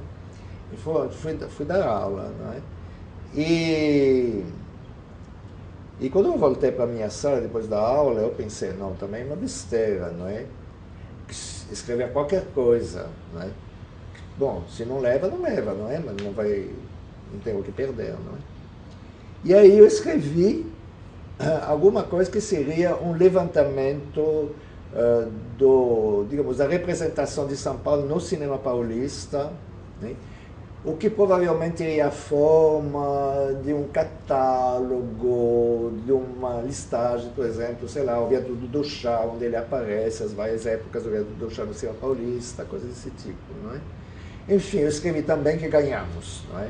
E fui dar aula, não é? E quando eu voltei para a minha sala, depois da aula, eu pensei, não, também é uma besteira, não é? Escrever qualquer coisa, não é? Bom, se não leva, não leva, não é? Mas não tem o que perder, não é? E aí eu escrevi alguma coisa que seria um levantamento digamos, da representação de São Paulo no cinema paulista, né? O que provavelmente teria a forma de um catálogo, de uma listagem, por exemplo, sei lá, o Viaduto do Chá, onde ele aparece, as várias épocas do Viaduto do Chá no cinema paulista, coisas desse tipo, não é? Enfim, eu escrevi também que ganhamos, não é?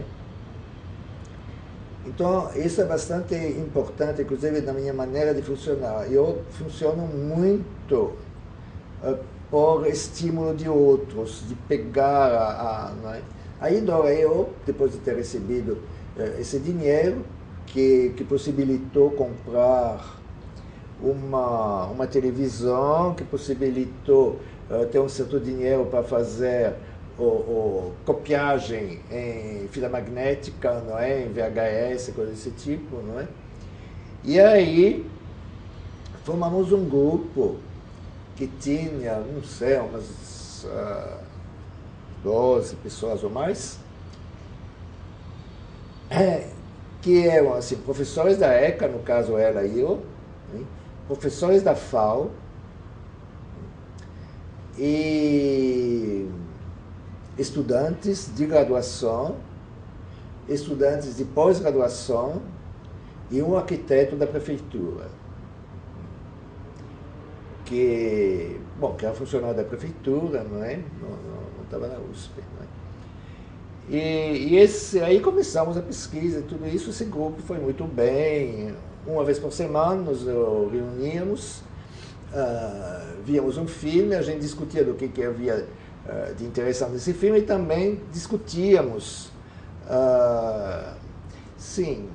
Então, isso é bastante importante, inclusive na minha maneira de funcionar. Eu funciono muito por estímulo de outros, de pegar não é? Aí, eu, depois de ter recebido esse dinheiro, que possibilitou comprar uma televisão, que possibilitou ter um certo dinheiro para fazer copiagem em fita magnética, não é? Em VHS, coisa desse tipo, não é? E aí formamos um grupo que tinha, não sei, umas 12 pessoas ou mais, que eram assim, professores da ECA, no caso ela e eu, né? Professores da FAO, e estudantes de graduação, estudantes de pós-graduação e um arquiteto da prefeitura, que era funcionário da prefeitura, não é? Não estava na USP, não é? E aí começamos a pesquisa e tudo isso. Esse grupo foi muito bem. Uma vez por semana nos reuníamos, víamos um filme, a gente discutia do que havia de interessante nesse filme e também discutíamos, sim,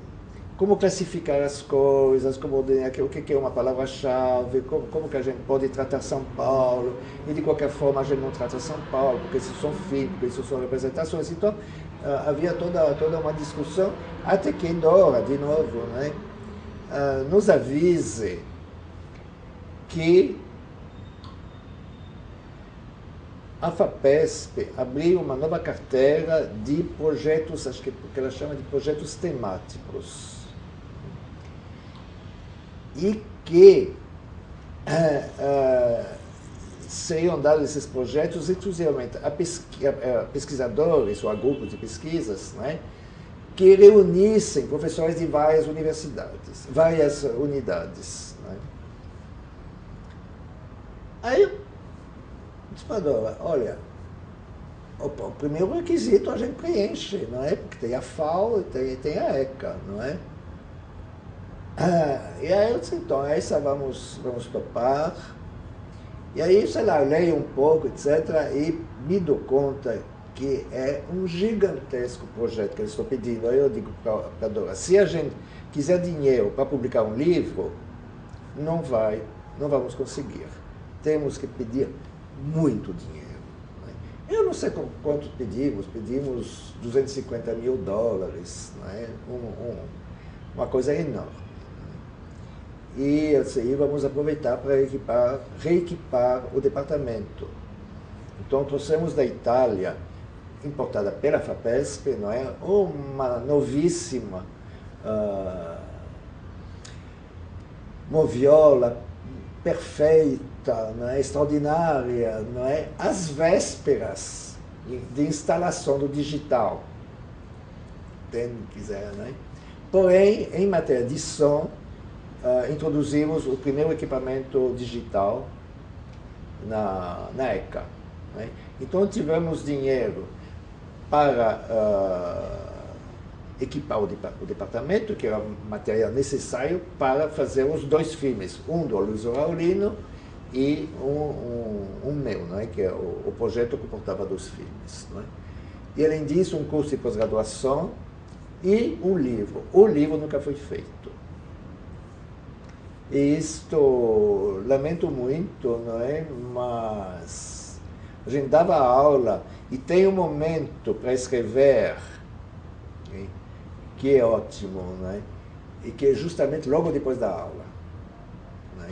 como classificar as coisas, como ordenar o que é uma palavra-chave, como que a gente pode tratar São Paulo, e de qualquer forma a gente não trata São Paulo, porque isso são filmes, porque isso são representações. Então, havia toda uma discussão, até que Dora, de novo, né, nos avise que a FAPESP abriu uma nova carteira de projetos, acho que ela chama de projetos temáticos, e que seriam dados esses projetos exclusivamente a pesquisadores ou a grupos de pesquisas, né, que reunissem professores de várias universidades, várias unidades. Né. Aí eu disse para a Dora, olha, o primeiro requisito a gente preenche, não é? Porque tem a FAO e tem a ECA, não é? E aí eu disse, então, essa vamos topar. E aí, sei lá, leio um pouco, etc., e me dou conta que é um gigantesco projeto que eles estão pedindo. Aí eu digo para a Dora, se a gente quiser dinheiro para publicar um livro, não vamos conseguir. Temos que pedir muito dinheiro. Eu não sei quanto pedimos 250 mil dólares, né? Uma coisa enorme. E assim, vamos aproveitar para reequipar o departamento. Então trouxemos da Itália, importada pela FAPESP, não é? Uma novíssima moviola perfeita, não é? Extraordinária, não é? Às vésperas de instalação do digital, quem quiser, né? Porém, em matéria de som, introduzimos o primeiro equipamento digital na ECA. Né? Então tivemos dinheiro para equipar o departamento, que era material necessário para fazer os 2 filmes, um do Luiz Raulino e um meu, não é? Que é o projeto que comportava 2 filmes. Não é? E além disso, um curso de pós-graduação e um livro. O livro nunca foi feito. E isto, lamento muito, não é? Mas a gente dava aula e tem um momento para escrever, que é ótimo, não é? E que é justamente logo depois da aula. Não é?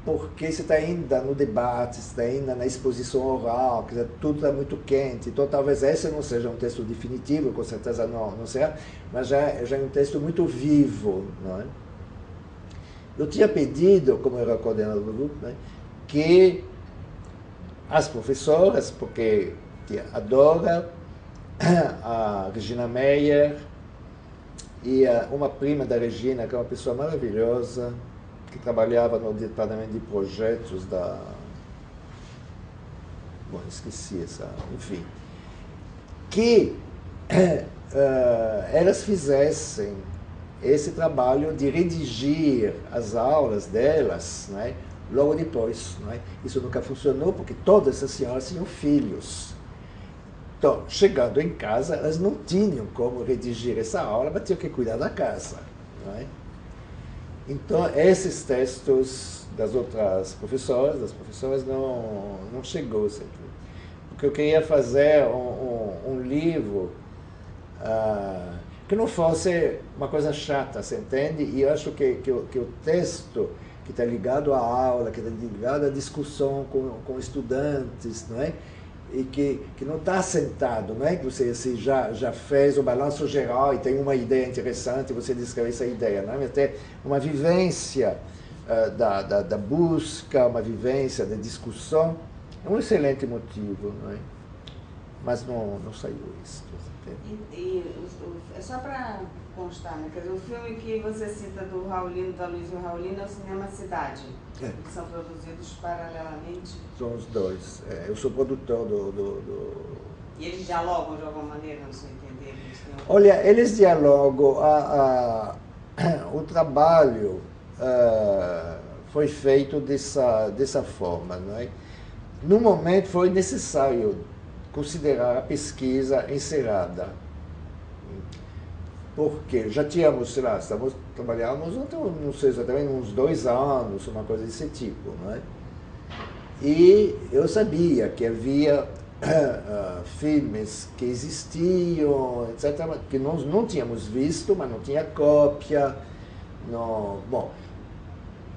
Porque você está ainda no debate, você está ainda na exposição oral, quer dizer, tudo está muito quente. Então talvez esse não seja um texto definitivo, com certeza não será, mas já é um texto muito vivo, não é? Eu tinha pedido, como eu era coordenador do grupo, né, que as professoras, porque tinha a Dora, a Regina Meyer e uma prima da Regina, que é uma pessoa maravilhosa, que trabalhava no departamento de projetos da... Bom, esqueci essa... Enfim. Que elas fizessem esse trabalho de redigir as aulas delas, né, logo depois. Né? Isso nunca funcionou porque todas essas senhoras tinham filhos. Então, chegando em casa, elas não tinham como redigir essa aula, mas tinham que cuidar da casa. Né? Então, esses textos das outras professoras, não chegou sempre. Porque eu queria fazer um livro que não fosse uma coisa chata, você entende? E eu acho que o texto que está ligado à aula, que está ligado à discussão com estudantes, não é? E que não está sentado, não é? Que você assim, já fez o balanço geral e tem uma ideia interessante e você descreve essa ideia, não é? Mas tem uma vivência da busca, uma vivência da discussão, é um excelente motivo, não é? Mas não saiu isso. É só para constar, né? Quer dizer, o filme que você cita do Raulino, da Luísio Raulino, é o Cinema Cidade, que são produzidos paralelamente. São os dois. Eu sou produtor E eles dialogam de alguma maneira, no seu entender? Olha, eles dialogam. O trabalho foi feito dessa forma, não é? No momento foi necessário considerar a pesquisa encerrada. Porque já tínhamos, sei lá, trabalhávamos, não sei exatamente, uns 2 anos, uma coisa desse tipo, não é? E eu sabia que havia filmes que existiam, etc., que nós não tínhamos visto, mas não tinha cópia. Não, bom,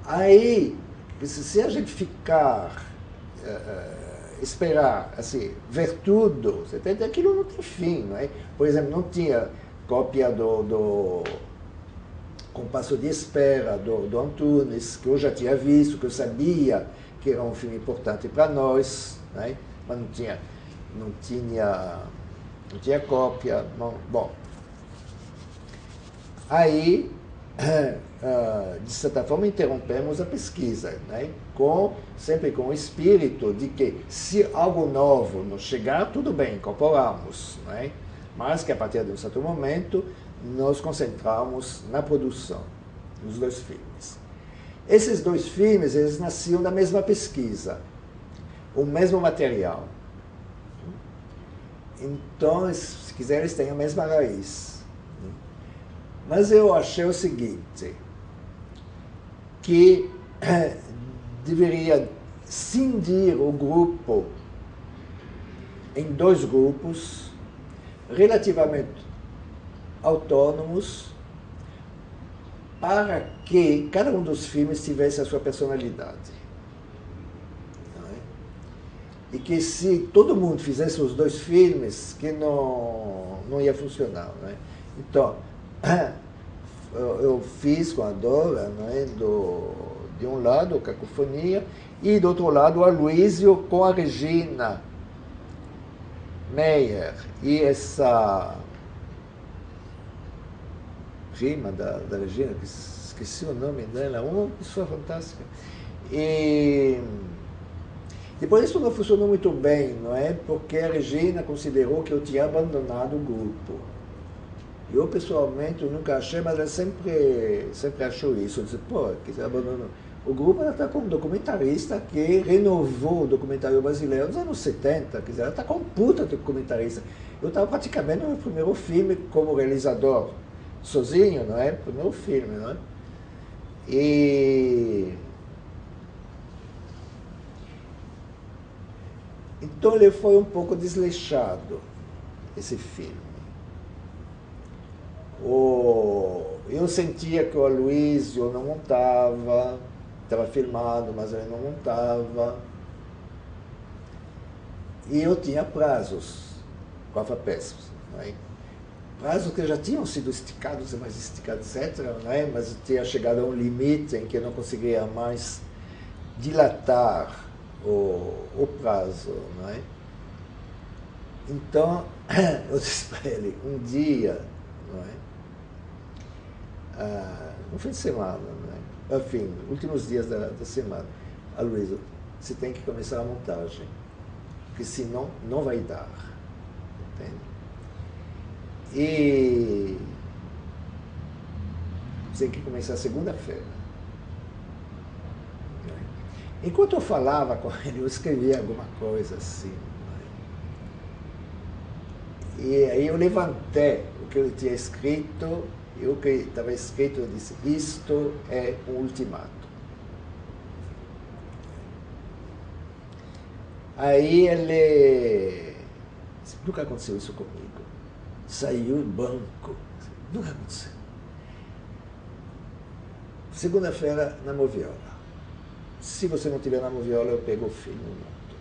aí, se a gente ficar, esperar, assim, ver tudo, você entende? Aquilo não tem fim, não é? Por exemplo, não tinha cópia do Compasso de Espera, do Antunes, que eu já tinha visto, que eu sabia que era um filme importante para nós, né? Mas não tinha cópia. Bom, aí, de certa forma, interrompemos a pesquisa, né? Sempre com o espírito de que, se algo novo nos chegar, tudo bem, incorporamos, né? Mas que a partir de um certo momento nos concentramos na produção dos 2 filmes. Esses 2 filmes, eles nasciam da mesma pesquisa, o mesmo material. Então, se quiser, eles têm a mesma raiz. Mas eu achei o seguinte, que deveria cindir o grupo em 2 grupos, relativamente autônomos, para que cada um dos filmes tivesse a sua personalidade. Não é? E que se todo mundo fizesse os 2 filmes, que não ia funcionar. Não é? Então, eu fiz com a Dora, não é? De um lado, Cacofonia, e do outro lado, a Luísio com a Regina Meyer, e essa prima da Regina, que esqueci o nome dela, uma pessoa fantástica. E depois isso não funcionou muito bem, não é? Porque a Regina considerou que eu tinha abandonado o grupo. Eu, pessoalmente, eu nunca achei, mas ela sempre achou isso. Eu disse, pô, que você abandonou. O grupo, ela está como documentarista que renovou o documentário brasileiro nos anos 70, quer dizer, ela está como puta documentarista. Eu estava praticamente no meu primeiro filme como realizador, sozinho, não é? Primeiro filme, não é? E então ele foi um pouco desleixado, esse filme. Eu sentia que o Aloysio não montava, estava filmado, mas ele não montava. E eu tinha prazos com a FAPESP, né? Prazos que já tinham sido esticados e mais esticados, etc., né? Mas tinha chegado a um limite em que eu não conseguia mais dilatar o prazo, né? Então, eu disse para ele, um dia, não é? No fim de semana, né? Enfim, últimos dias da semana, Aloysio, você tem que começar a montagem, porque senão não vai dar, entende? E tem que começar segunda-feira. Enquanto eu falava com ele, eu escrevia alguma coisa assim. E aí eu levantei o que eu tinha escrito, e o que estava escrito, eu disse, isto é um ultimato. Aí ele disse, nunca aconteceu isso comigo. Saiu do banco. Nunca aconteceu. Segunda-feira na Moviola. Se você não tiver na Moviola, eu pego o filme e monto.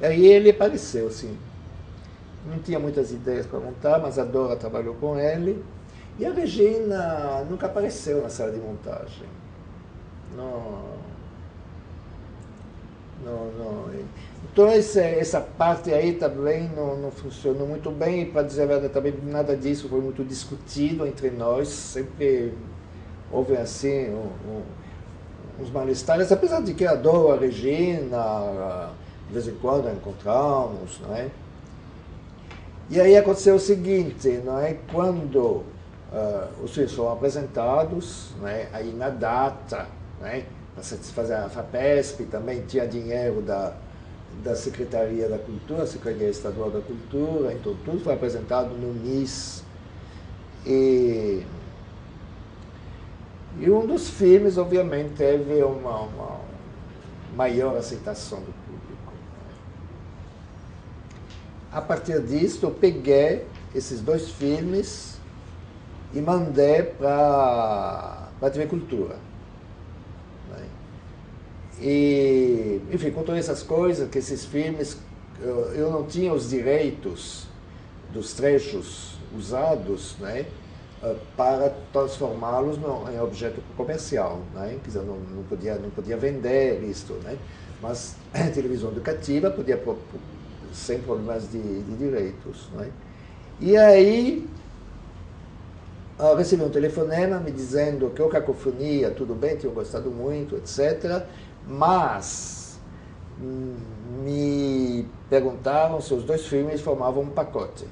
Aí ele apareceu, assim. Não tinha muitas ideias para montar, mas a Dora trabalhou com ele. E a Regina nunca apareceu na sala de montagem. Não. Então essa parte aí também não funcionou muito bem, e para dizer a verdade também nada disso foi muito discutido entre nós, sempre houve assim uns malestares, apesar de que adoro a Regina, de vez em quando a encontramos, não é? E aí aconteceu o seguinte, não é? Quando os filmes foram apresentados, não é? Aí na data, não é? Para satisfazer a FAPESP, também tinha dinheiro da Secretaria da Cultura, Secretaria Estadual da Cultura, então tudo foi apresentado no NIS. E um dos filmes, obviamente, teve uma maior aceitação do público. A partir disso, eu peguei esses dois filmes e mandei para a TV Cultura. E, enfim, com todas essas coisas, que esses filmes, eu não tinha os direitos dos trechos usados, né, para transformá-los em objeto comercial, né? Quer dizer, não podia vender isto, né? Mas a televisão educativa podia, sem problemas de direitos, né? E aí eu recebi um telefonema me dizendo que o Cacofonia, tudo bem, tinham gostado muito, etc., mas me perguntaram se os dois filmes formavam um pacote.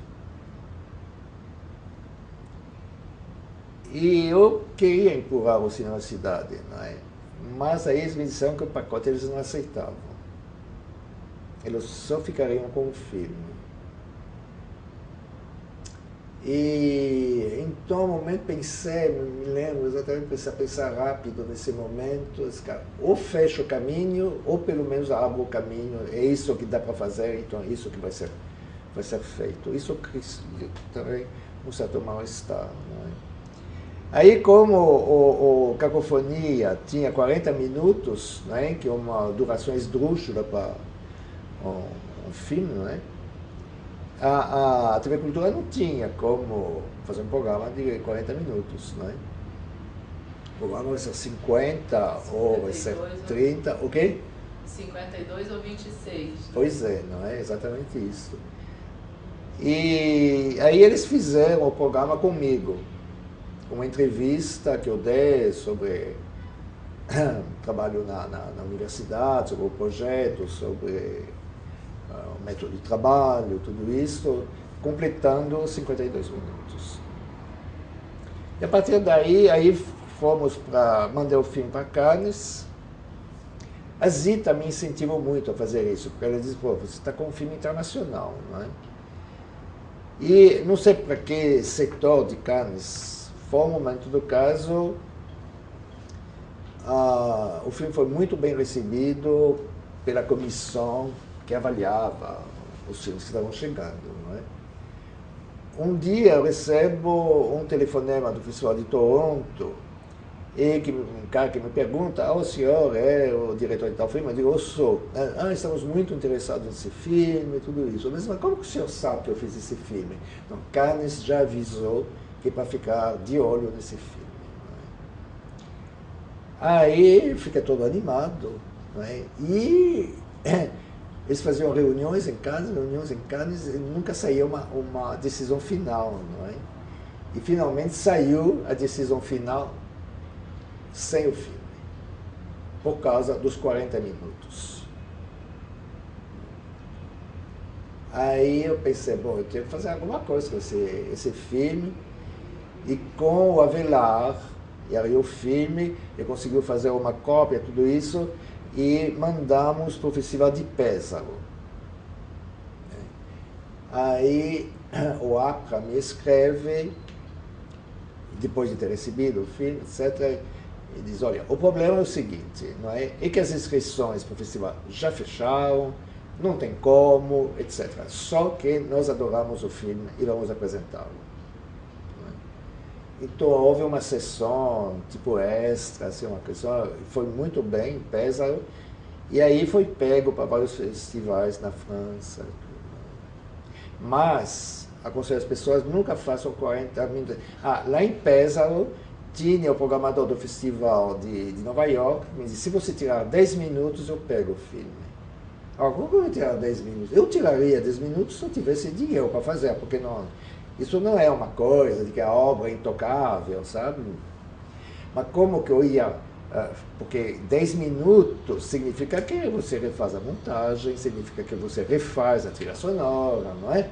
E eu queria empurrar o Cinema Cidade, não é? Mas aí eles me disseram que o pacote eles não aceitavam. Eles só ficariam com o filme. E então, no momento, pensei, me lembro exatamente, pensar rápido nesse momento, ou fecho o caminho, ou pelo menos abro o caminho, é isso que dá para fazer, então é isso que vai ser feito. Isso também um certo mal-estar. Aí, como o Cacofonia tinha 40 minutos, né, que é uma duração esdrúxula para um filme, né? A TV Cultura não tinha como fazer um programa de 40 minutos, né? O programa vai ser 50 ou vai ser 30, o quê? 52 ou 26. Pois é, não é exatamente isso. E aí eles fizeram o programa comigo, uma entrevista que eu dei sobre trabalho na universidade, sobre o projeto, sobre o método de trabalho, tudo isso, completando 52 minutos. E a partir daí, aí mandei o filme para Cannes. A Zita me incentivou muito a fazer isso, porque ela disse, pô, você está com um filme internacional, não é? E não sei para que setor de Cannes foi, mas em todo caso, o filme foi muito bem recebido pela comissão que avaliava os filmes que estavam chegando, não é? Um dia eu recebo um telefonema do Festival de Toronto, e um cara que me pergunta, o senhor é o diretor de tal filme? Eu digo, eu sou. Estamos muito interessados nesse filme e tudo isso. Mas como que o senhor sabe que eu fiz esse filme? Então, Cannes já avisou que é para ficar de olho nesse filme. Não é? Aí fica todo animado, não é? E eles faziam reuniões em Cannes, e nunca saía uma decisão final, não é? E finalmente saiu a decisão final sem o filme, por causa dos 40 minutos. Aí eu pensei, bom, eu tenho que fazer alguma coisa com esse filme. E com o Avelar, e aí o filme, ele conseguiu fazer uma cópia, tudo isso, e mandamos para o Festival de Péssaro. Aí o APRA me escreve, depois de ter recebido o filme, etc., e diz, olha, o problema é o seguinte, não é? É que as inscrições para o festival já fecharam, não tem como, etc. Só que nós adoramos o filme e vamos apresentá-lo. Então houve uma sessão tipo extra, assim, uma questão, foi muito bem, Péssaro, e aí foi pego para vários festivais na França. Mas aconselho as pessoas nunca façam 40 minutos. Lá em Péssaro tinha o programador do festival de Nova York, me disse, se você tirar 10 minutos eu pego o filme. Como eu vou tirar 10 minutos? Eu tiraria 10 minutos se eu tivesse dinheiro para fazer, porque não, isso não é uma coisa de que a obra é intocável, sabe? Mas como que eu ia... Porque 10 minutos significa que você refaz a montagem, significa que você refaz a trilha sonora, não é?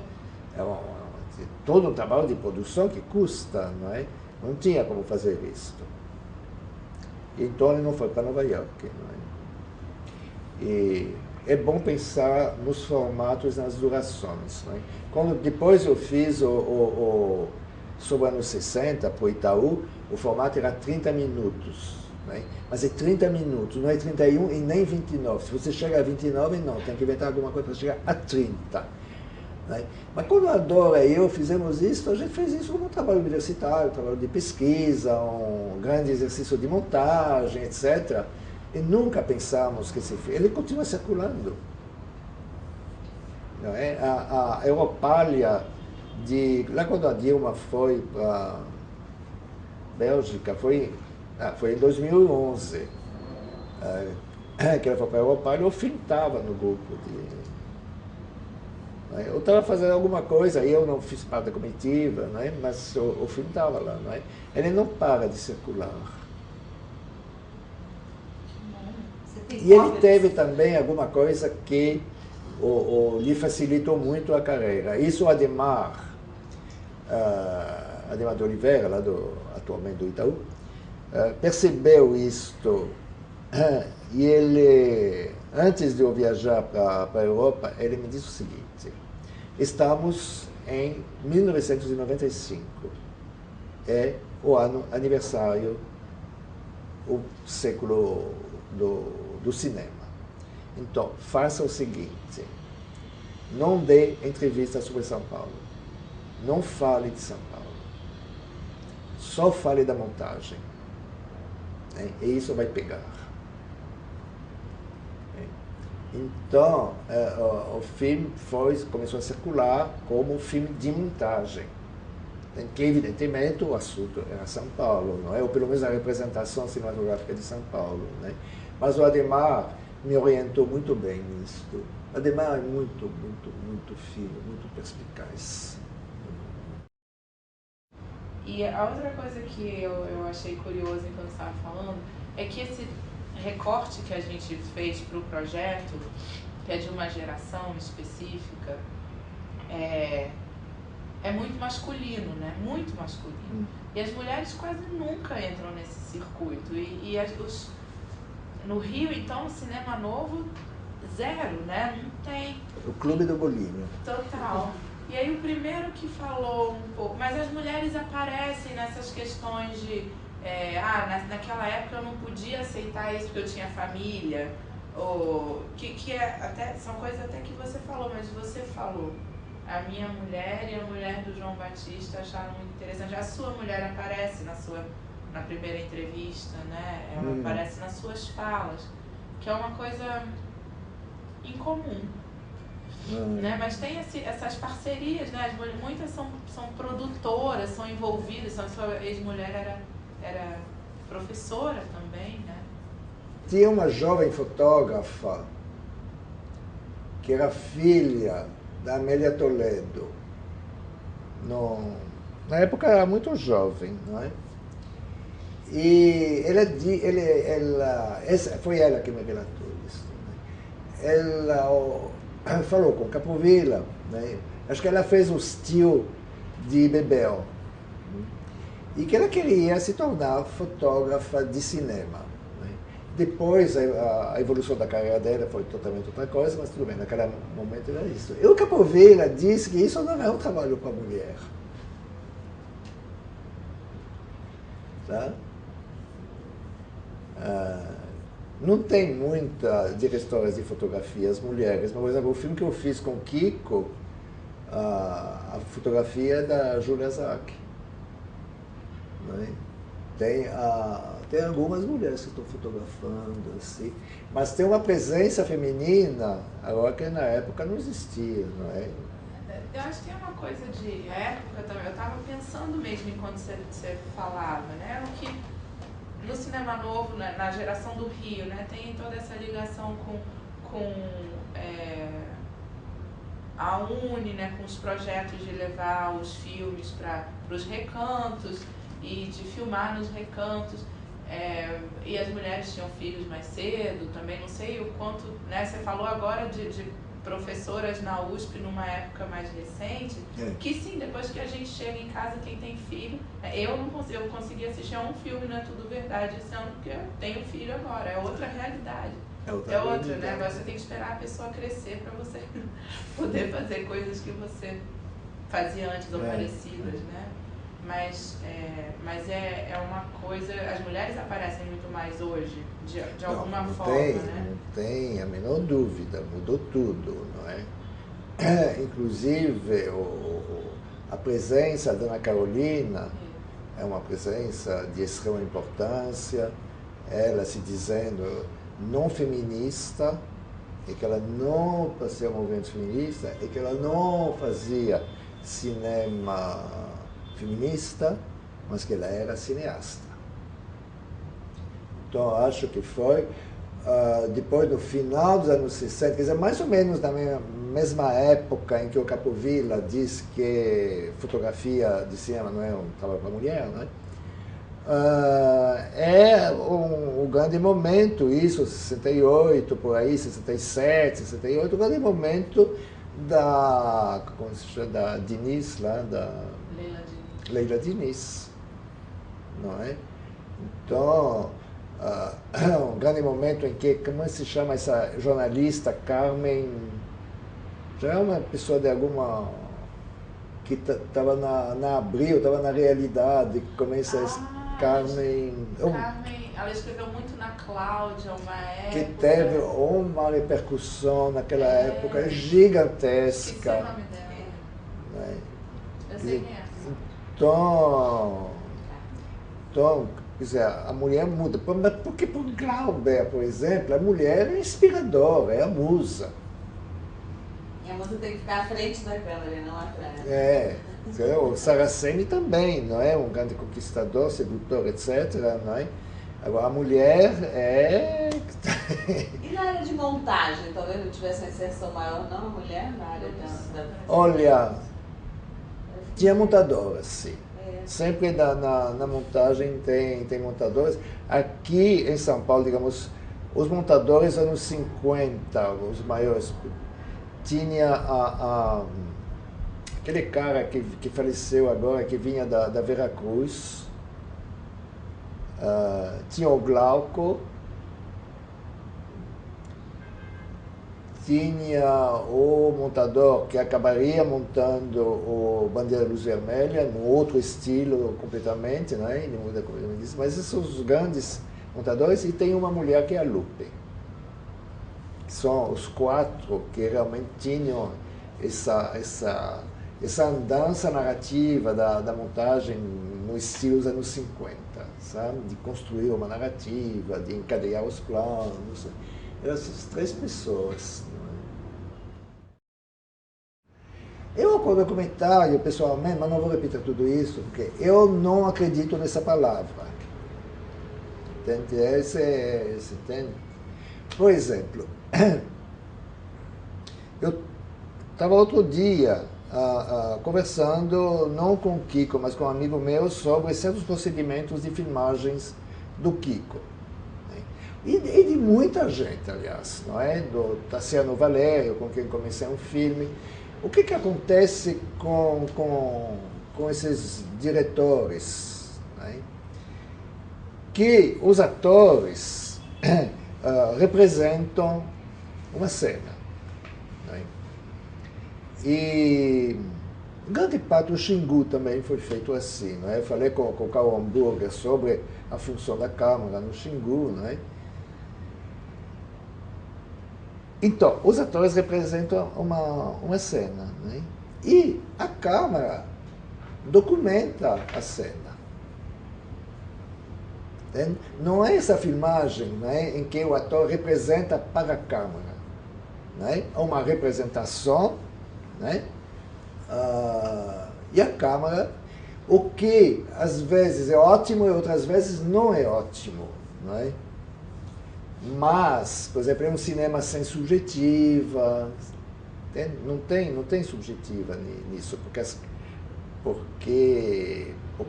Todo um trabalho de produção que custa, não é? Não tinha como fazer isso. Então ele não foi para Nova York, não é? E é bom pensar nos formatos, nas durações, não é? Quando depois eu fiz sobre anos 60, para o Itaú, o formato era 30 minutos. Né? Mas é 30 minutos, não é 31 e nem 29. Se você chega a 29, não, tem que inventar alguma coisa para chegar a 30. Né? Mas quando a Dora e eu fizemos isso, a gente fez isso como um trabalho universitário, um trabalho de pesquisa, um grande exercício de montagem, etc. E nunca pensamos que ele continua circulando. Não é? A Europália, lá quando a Dilma foi para a Bélgica, foi em 2011, que ela foi para a Europália, eu estava no grupo eu estava fazendo alguma coisa, eu não fiz parte da comitiva, não é? Mas o filme estava lá. Não é? Ele não para de circular. E ele teve também alguma coisa que lhe facilitou muito a carreira. Isso o Ademar de Oliveira, lá atualmente do Itaú, percebeu isto e ele, antes de eu viajar para a Europa, ele me disse o seguinte: estamos em 1995, é o ano aniversário, o século do cinema. Então, faça o seguinte, não dê entrevista sobre São Paulo, não fale de São Paulo, só fale da montagem, né? E isso vai pegar. Então, o filme começou a circular como um filme de montagem, que evidentemente o assunto era São Paulo, não é? Ou pelo menos a representação cinematográfica de São Paulo, né? Mas o Ademar me orientou muito bem nisso. O Ademar é muito, muito, muito fino, muito perspicaz. E a outra coisa que eu achei curioso enquanto você estava falando é que esse recorte que a gente fez para o projeto, que é de uma geração específica, é muito masculino, né? Muito masculino. E as mulheres quase nunca entram nesse circuito. No Rio, então, o cinema novo, zero, né? Não tem. O Clube do Bolinho. Total. E aí o primeiro que falou um pouco, mas as mulheres aparecem nessas questões de naquela época eu não podia aceitar isso porque eu tinha família, ou são coisas até que você falou, mas você falou. A minha mulher e a mulher do João Batista acharam muito interessante. A sua mulher aparece na primeira entrevista, né? Ela aparece nas suas falas, que é uma coisa incomum. Né? Mas tem essas parcerias, né? Muitas são produtoras, são envolvidas. Sua ex-mulher era professora também, né? Tinha uma jovem fotógrafa que era filha da Amélia Toledo. Na época era muito jovem, não é? E foi ela que me relatou isso. Né? falou com Capovilla, né? Acho que ela fez o Steel de Bebel, e que ela queria se tornar fotógrafa de cinema. Né? Depois, a evolução da carreira dela foi totalmente outra coisa, mas tudo bem, naquele momento era isso. E o Capovilla disse que isso não é um trabalho para a mulher. Tá? Não tem muitas diretoras de fotografias mulheres, mas, por exemplo, o filme que eu fiz com Kiko, a fotografia é da Julia Zack. Né? Tem algumas mulheres que estão fotografando, assim, mas tem uma presença feminina, agora que na época não existia, não é? Eu acho que tem uma coisa de época também, eu estava pensando mesmo enquanto você falava, né? O que no cinema novo, né, na geração do Rio, né, tem toda essa ligação com a Uni, né, com os projetos de levar os filmes para os recantos e de filmar nos recantos. E as mulheres tinham filhos mais cedo também, não sei o quanto, né, você falou agora de professoras na USP numa época mais recente, que sim, depois que a gente chega em casa, quem tem filho, eu consegui assistir a um filme, não é tudo verdade esse ano, porque eu tenho filho agora, é outra realidade. É outra, né? Agora você tem que esperar a pessoa crescer para você poder fazer coisas que você fazia antes ou parecidas, né? Mas é uma coisa, as mulheres aparecem muito mais hoje, de alguma forma, né? Não tem a menor dúvida, mudou tudo, não é? Inclusive, a presença da Ana Carolina é uma presença de extrema importância, ela se dizendo não feminista, e que ela não fazia movimento feminista, e que ela não fazia cinema feminista, mas que ela era cineasta. Então, acho que foi, depois do final dos anos 60, quer dizer, mais ou menos na mesma época em que o Capovilla disse que fotografia de cinema não é um trabalho para mulher, não é? É um grande momento, isso, 68, por aí, 67, 68, o grande momento como se chama, da Diniz, lá, da Leila Diniz, não é? Então, um grande momento em que, como se chama essa jornalista, Carmen, já é uma pessoa de alguma, que estava na Abril, estava na Realidade, que começa Carmen, ela escreveu muito na Cláudia, uma época. Que teve uma repercussão naquela época gigantesca. Esqueci o nome dela. Né? Eu sei quem é. Então, quer dizer, a mulher muda. Porque para o Glauber, por exemplo, a mulher é inspiradora, é a musa. E a musa tem que ficar à frente da câmera, não atrás. O Saraceni também, não é? Um grande conquistador, sedutor, etc. Não é? Agora, a mulher é... E na área de montagem, talvez não tivesse uma inserção maior, não, a mulher na área da... Olha, tinha montadoras, sim. Sempre na montagem tem montadores. Aqui em São Paulo, digamos, os montadores anos 50, os maiores, tinha aquele cara que faleceu agora, que vinha da Veracruz, tinha o Glauco, tinha o montador que acabaria montando o Bandeira Luz Vermelha, num outro estilo completamente, né? Ele muda completamente isso. Mas esses são os grandes montadores, e tem uma mulher que é a Lupe. Que são os quatro que realmente tinham essa andança narrativa da montagem no estilo dos anos 50, sabe? De construir uma narrativa, de encadear os planos. Eram essas três pessoas. Eu, com o documentário, pessoalmente, mas não vou repetir tudo isso, porque eu não acredito nessa palavra. Entende? Entende? Por exemplo, eu estava outro dia conversando, não com o Kiko, mas com um amigo meu, sobre certos procedimentos de filmagens do Kiko. E de muita gente, aliás, não é? Do Tassiano Valério, com quem comecei um filme. O que acontece com esses diretores? Não é? Que os atores representam uma cena. Não é? E grande parte do Xingu também foi feito assim. Não é? Eu falei com o Karl Hamburger sobre a função da câmera no Xingu. Não é? Então, os atores representam uma cena, né? E a câmera documenta a cena. Entende? Não é essa filmagem, né, em que o ator representa para a câmera. Né? É uma representação, né? E a câmera, o que às vezes é ótimo e outras vezes não é ótimo. Não é? Mas, por exemplo, é um cinema sem subjetiva, não tem subjetiva nisso, porque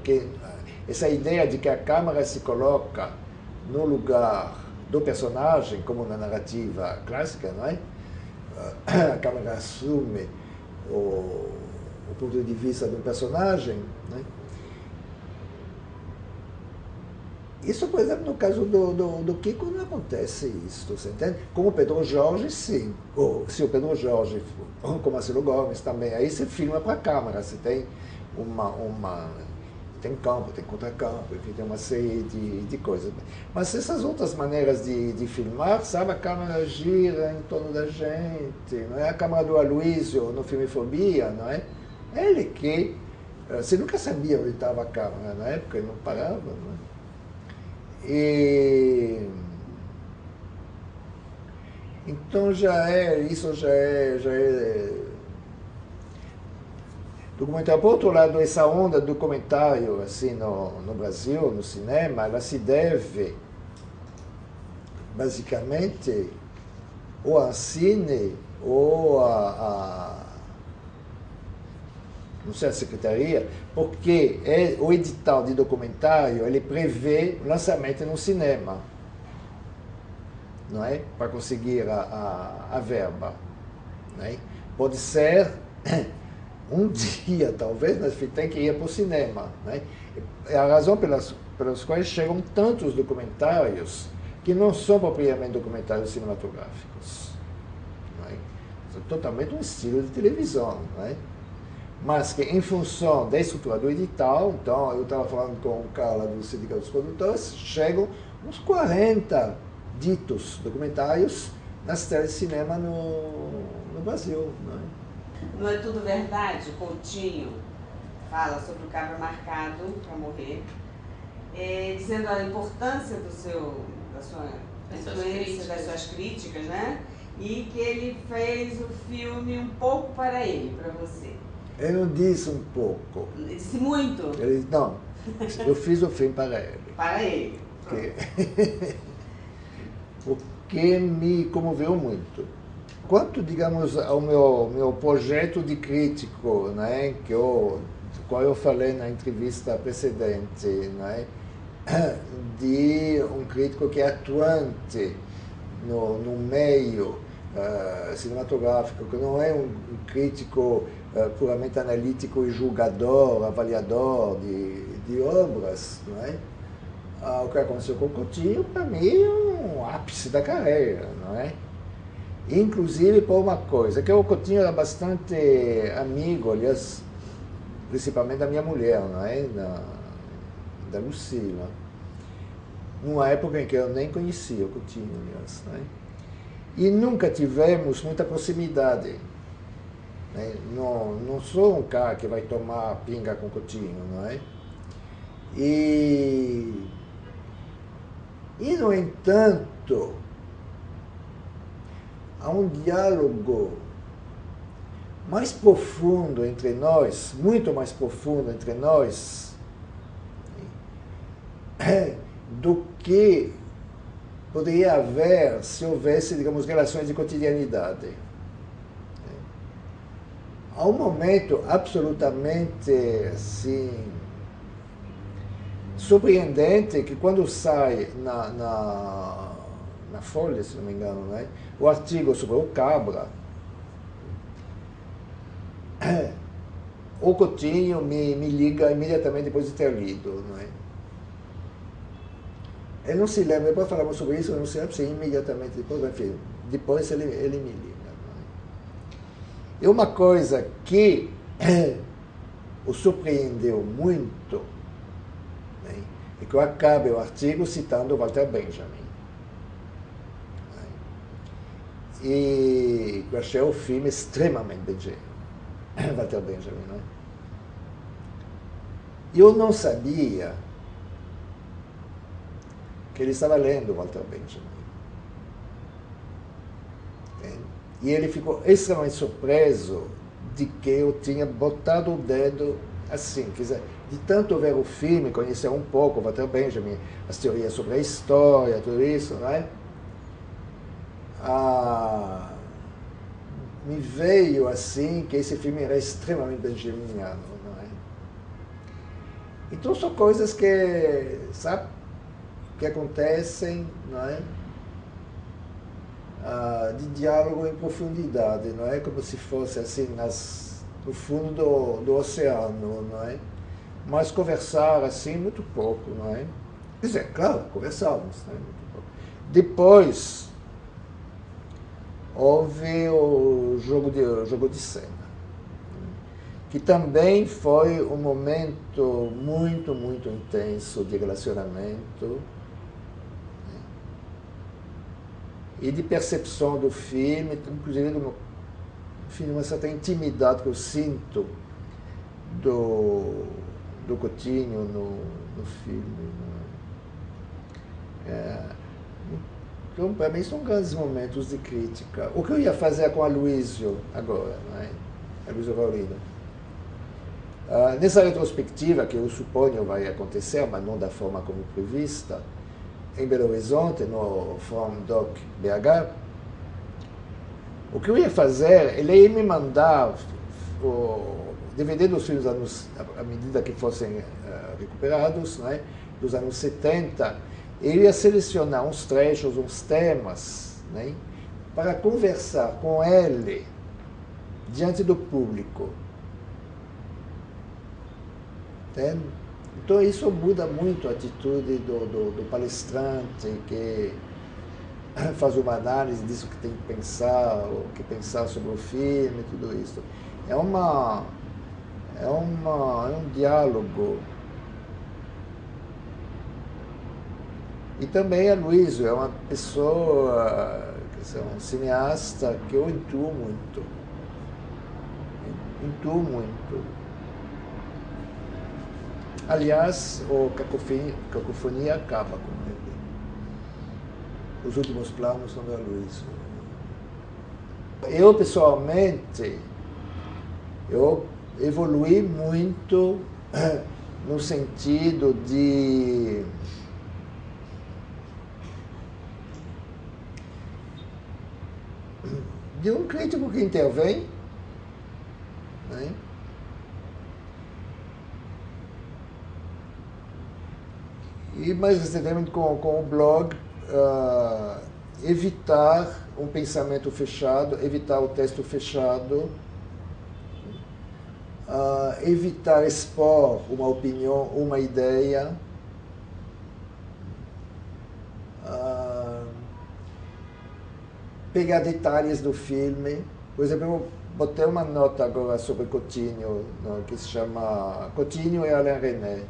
essa ideia de que a câmera se coloca no lugar do personagem, como na narrativa clássica, não é? A câmera assume o ponto de vista do personagem, não é? Isso, por exemplo, no caso do Kiko, não acontece isso, você entende? Com o Pedro Jorge, sim. Ou se o Pedro Jorge, com o Marcelo Gomes também, aí você filma para a câmera, você tem tem campo, tem contracampo, enfim, tem uma série de coisas. Mas essas outras maneiras de filmar, sabe, a câmera gira em torno da gente, não é? A câmera do Aloysio no filme Fobia, não é? Ele que, você nunca sabia onde estava a câmera na época, ele não parava, não é? Então isso já é documentário. Por outro lado, essa onda do documentário assim, no Brasil, no cinema, ela se deve basicamente ou ao cine ou não sei, a secretaria, porque o edital de documentário ele prevê lançamento no cinema, não é? Para conseguir a verba. Não é? Pode ser um dia, talvez, mas tem que ir para o cinema. Não é? É a razão pelas quais chegam tantos documentários que não são propriamente documentários cinematográficos. Não é? São totalmente um estilo de televisão. Não é? Mas que, em função da estrutura do edital, então, eu estava falando com o cara do Sindicato dos Produtores, chegam uns 40 ditos documentários nas telas de cinema no Brasil. Não é? Não é tudo verdade? Coutinho fala sobre o cabra marcado para morrer, dizendo a importância da sua influência, das suas críticas, né? E que ele fez o filme um pouco para ele, para você. Ele não disse um pouco. Ele disse muito? Não, eu fiz o filme para ele. Para ele. Porque me comoveu muito. Quanto, digamos, ao meu projeto de crítico, né, do qual eu falei na entrevista precedente, né, de um crítico que é atuante no meio cinematográfico, que não é um crítico puramente analítico e julgador, avaliador de obras, não é? O que aconteceu com o Coutinho, para mim, é um ápice da carreira, não é? Inclusive por uma coisa, que o Coutinho era bastante amigo, aliás, principalmente da minha mulher, não é? Da Lucila. Numa época em que eu nem conhecia o Coutinho, aliás, não é? E nunca tivemos muita proximidade. Né? Não sou um cara que vai tomar pinga com o Coutinho, não é? E no entanto, há um diálogo mais profundo entre nós, muito mais profundo entre nós, do que poderia haver se houvesse, digamos, relações de cotidianidade. Há um momento absolutamente assim, surpreendente que quando sai na Folha, se não me engano, não é? O artigo sobre o Cabra, o Coutinho me liga imediatamente depois de ter lido, não é? Ele não se lembra, depois falamos sobre isso, não se lembra se imediatamente depois, enfim, depois ele me liga. Não é? E uma coisa que o surpreendeu muito, né, é que eu acabe o artigo citando Walter Benjamin. Né? E eu achei o filme extremamente bem, Walter Benjamin. Né? Eu não sabia que ele estava lendo Walter Benjamin. E ele ficou extremamente surpreso de que eu tinha botado o dedo assim, quer dizer, de tanto ver o filme, conhecer um pouco Walter Benjamin, as teorias sobre a história, tudo isso, não é? Me veio assim que esse filme era extremamente benjaminiano, não é? Então são coisas que, sabe, que acontecem, não é? De diálogo em profundidade, não é? Como se fosse assim no fundo do oceano, não é? Mas conversar assim muito pouco, não é? Quer dizer, claro, conversávamos, né? Muito pouco. Depois houve o jogo de cena, que também foi um momento muito, muito intenso de relacionamento e de percepção do filme, inclusive de uma certa intimidade que eu sinto do Coutinho no filme. Então, para mim, são grandes momentos de crítica. O que eu ia fazer com a Aloysio agora, não é? Aloysio Paulino. Nessa retrospectiva, que eu suponho vai acontecer, mas não da forma como prevista, em Belo Horizonte, no From Doc BH, o que eu ia fazer, ele ia me mandar o DVD dos filmes à medida que fossem recuperados, né, dos anos 70, ele ia selecionar uns trechos, uns temas, né, para conversar com ele diante do público. Entende? Então isso muda muito a atitude do palestrante que faz uma análise disso que tem que pensar, ou que pensar sobre o filme, tudo isso. É um diálogo. E também a Aloysio é uma pessoa, um cineasta que eu intuo muito. Aliás, o Cacofonia acaba com ele. Os últimos planos são da Aloysio. Eu, pessoalmente, eu evolui muito no sentido de um crítico que intervém, né? E mais recentemente com o blog, evitar um pensamento fechado, evitar o texto fechado, evitar expor uma opinião, uma ideia, pegar detalhes do filme. Por exemplo, eu botei uma nota agora sobre Coutinho, que se chama Coutinho e Alain Resnais.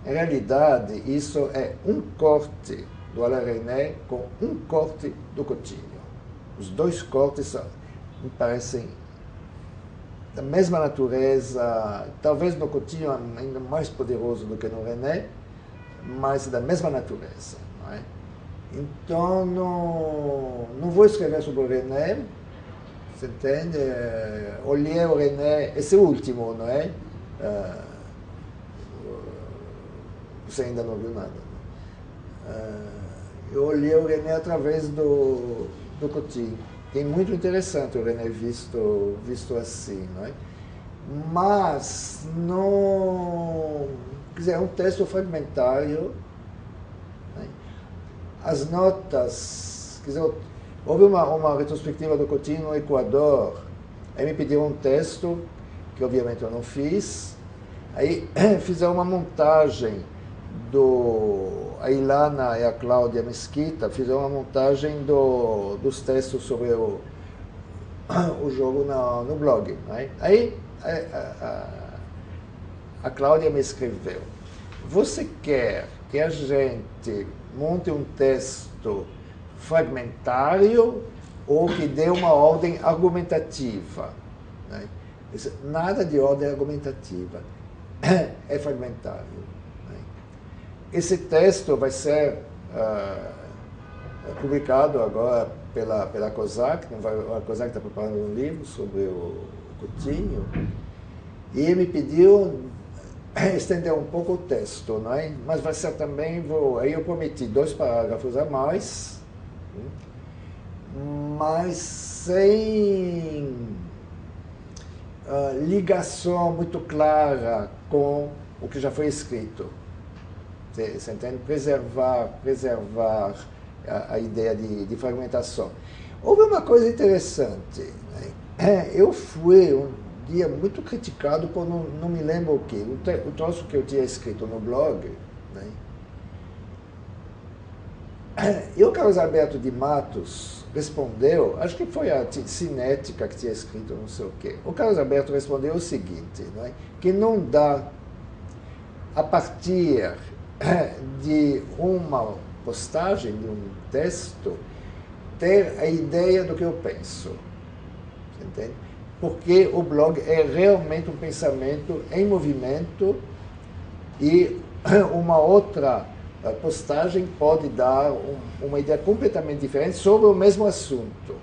Em realidade, isso é um corte do Alain Resnais com um corte do Coutinho. Os dois cortes me parecem da mesma natureza, talvez no Coutinho ainda mais poderoso do que no Resnais, mas da mesma natureza. Não é? Então, não vou escrever sobre o Resnais, você entende? Olhei o Resnais, esse último, não é? Você ainda não viu nada. Eu olhei o Resnais através do Coutinho. É muito interessante o Resnais visto assim, não é? Mas não, quer dizer, é um texto fragmentário, né? as notas, quer dizer, houve uma retrospectiva do Coutinho no Equador, aí me pediu um texto, que obviamente eu não fiz, aí fizeram uma montagem a Ilana e a Cláudia Mesquita fizeram uma montagem dos textos sobre o jogo no blog. Né? Aí a Cláudia me escreveu: você quer que a gente monte um texto fragmentário ou que dê uma ordem argumentativa? Né? Nada de ordem argumentativa, é fragmentário. Né? Esse texto vai ser publicado agora pela COSAC, a COSAC está preparando um livro sobre o Coutinho, e me pediu estender um pouco o texto, não é? Mas vai ser também, aí eu prometi 2 parágrafos a mais, mas sem ligação muito clara com o que já foi escrito. Você entende? Preservar a ideia de fragmentação. Houve uma coisa interessante, né? Eu fui um dia muito criticado por não me lembro o quê. O troço que eu tinha escrito no blog, né? E o Carlos Alberto de Matos respondeu, acho que foi a Cinética que tinha escrito não sei o quê. O Carlos Alberto respondeu o seguinte, né? Que não dá, a partir de uma postagem, de um texto, ter a ideia do que eu penso. Você entende? Porque o blog é realmente um pensamento em movimento e uma outra postagem pode dar uma ideia completamente diferente sobre o mesmo assunto.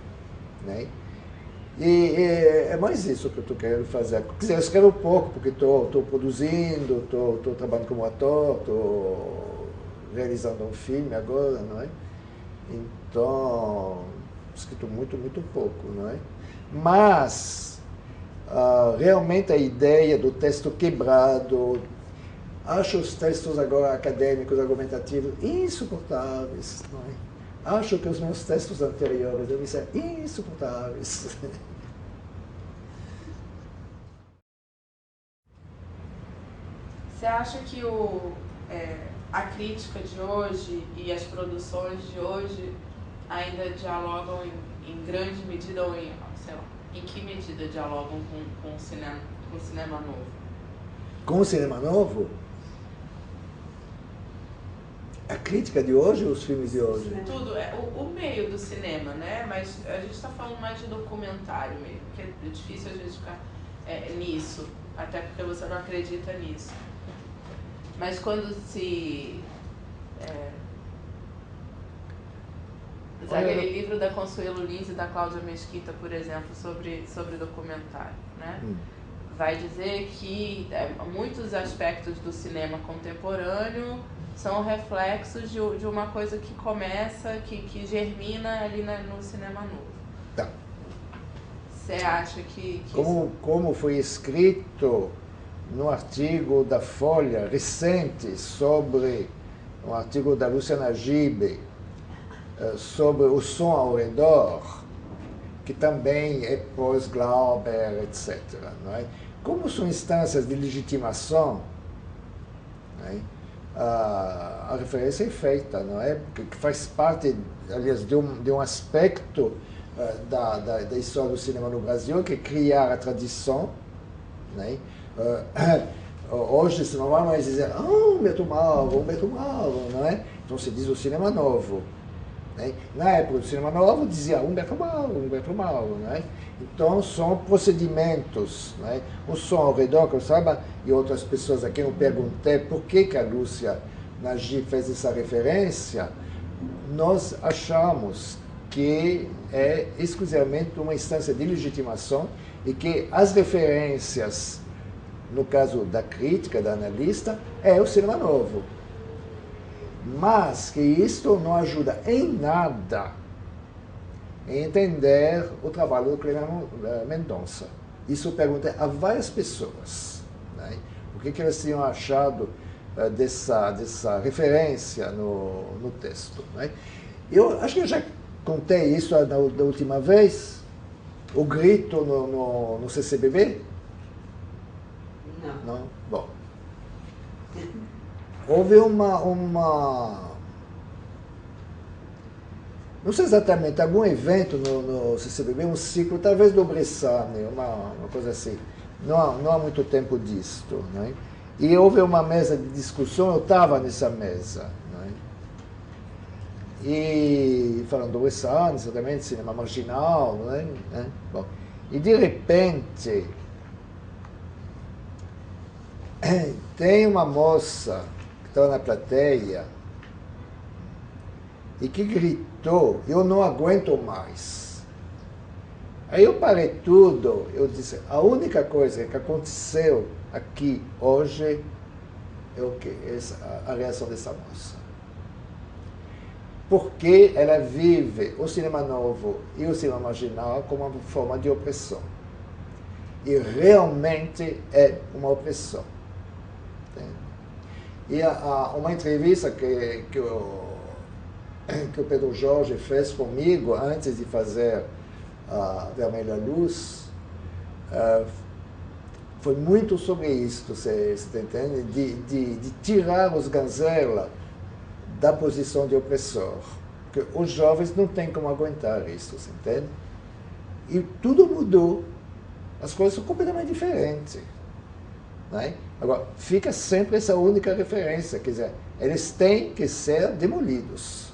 Né? E é mais isso que eu estou querendo fazer. Quer dizer, eu escrevo pouco, porque estou produzindo, estou trabalhando como ator, estou realizando um filme agora, não é? Então, escrito muito, muito pouco, não é? Mas, realmente a ideia do texto quebrado, acho os textos agora acadêmicos, argumentativos, insuportáveis, não é? Acho que os meus textos anteriores devem ser insuportáveis. Você acha que a crítica de hoje e as produções de hoje ainda dialogam em grande medida, ou sei lá, em que medida dialogam com o cinema novo? Com o cinema novo? A crítica de hoje ou os filmes de hoje? Tudo, o meio do cinema, né? Mas a gente está falando mais de documentário mesmo, porque é difícil a gente ficar nisso, até porque você não acredita nisso. Mas quando se... aquele livro da Consuelo Lins e da Cláudia Mesquita, por exemplo, sobre documentário, né? Vai dizer que muitos aspectos do cinema contemporâneo são reflexos de uma coisa que começa, que germina ali no cinema novo. Tá. Você acha que como foi escrito no artigo da Folha recente sobre um artigo da Luciana Gibe sobre o som ao redor, que também é pós-Glauber, etc. Não é? Como são instâncias de legitimação, não é? A referência é feita, não é? Porque faz parte, aliás, de um aspecto da história do cinema no Brasil, que é criar a tradição. Né? Hoje se não vai mais dizer Humberto Mauro, não é? Então se diz o cinema novo. Né? Na época do cinema novo dizia Humberto Mauro, né? Então são procedimentos, né? O som ao redor, que eu saiba, e outras pessoas a quem eu perguntei por que a Lúcia Nagy fez essa referência, nós achamos que é exclusivamente uma instância de legitimação e que as referências, no caso da crítica, da analista, é o cinema novo. Mas que isto não ajuda em nada a entender o trabalho do Clemente Mendonça. Isso eu perguntei a várias pessoas, né? O que elas tinham achado dessa referência no texto. Né? Eu acho que eu já contei isso da última vez, o grito no CCBB? Não. Não? Bom. Houve uma... Não sei exatamente, algum evento no CCBB, um ciclo, talvez do Bressane, uma coisa assim. Não há muito tempo disto. Né? E houve uma mesa de discussão, eu estava nessa mesa. Né? E falando do Bressane, exatamente, cinema marginal. Né? Bom, e de repente, tem uma moça que estava na plateia e que gritou, eu não aguento mais. Aí eu parei tudo, eu disse, a única coisa que aconteceu aqui hoje é o quê? A reação dessa moça. Porque ela vive o cinema novo e o cinema marginal como uma forma de opressão. E realmente é uma opressão. E uma entrevista que o Pedro Jorge fez comigo antes de fazer a Vermelha Luz, foi muito sobre isso, você entende? De tirar os Ganzella da posição de opressor. Porque os jovens não têm como aguentar isso, você entende? E tudo mudou. As coisas são completamente diferentes. Né? Agora, fica sempre essa única referência, quer dizer, eles têm que ser demolidos.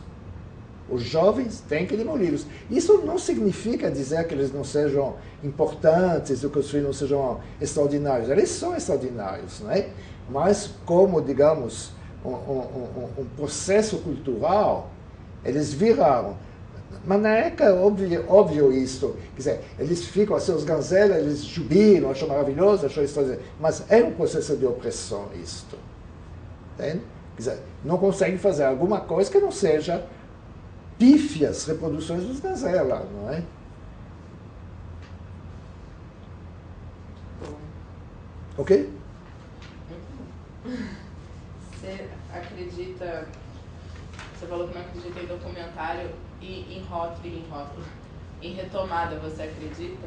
Os jovens têm que demoli-los. Isso não significa dizer que eles não sejam importantes ou que os filhos não sejam extraordinários. Eles são extraordinários, né? Mas como, digamos, um processo cultural, eles viraram. Mas na época é óbvio isso. Quer dizer, eles ficam, assim, os Ganzella, eles jubilam, acham maravilhoso, acham extraordinário. Mas é um processo de opressão isto. Entende? Quer dizer, não conseguem fazer alguma coisa que não seja pífias reproduções dos Ganzella, não é? Ok? Você acredita, você falou que não acredita em documentário e em rótulo, em retomada, você acredita?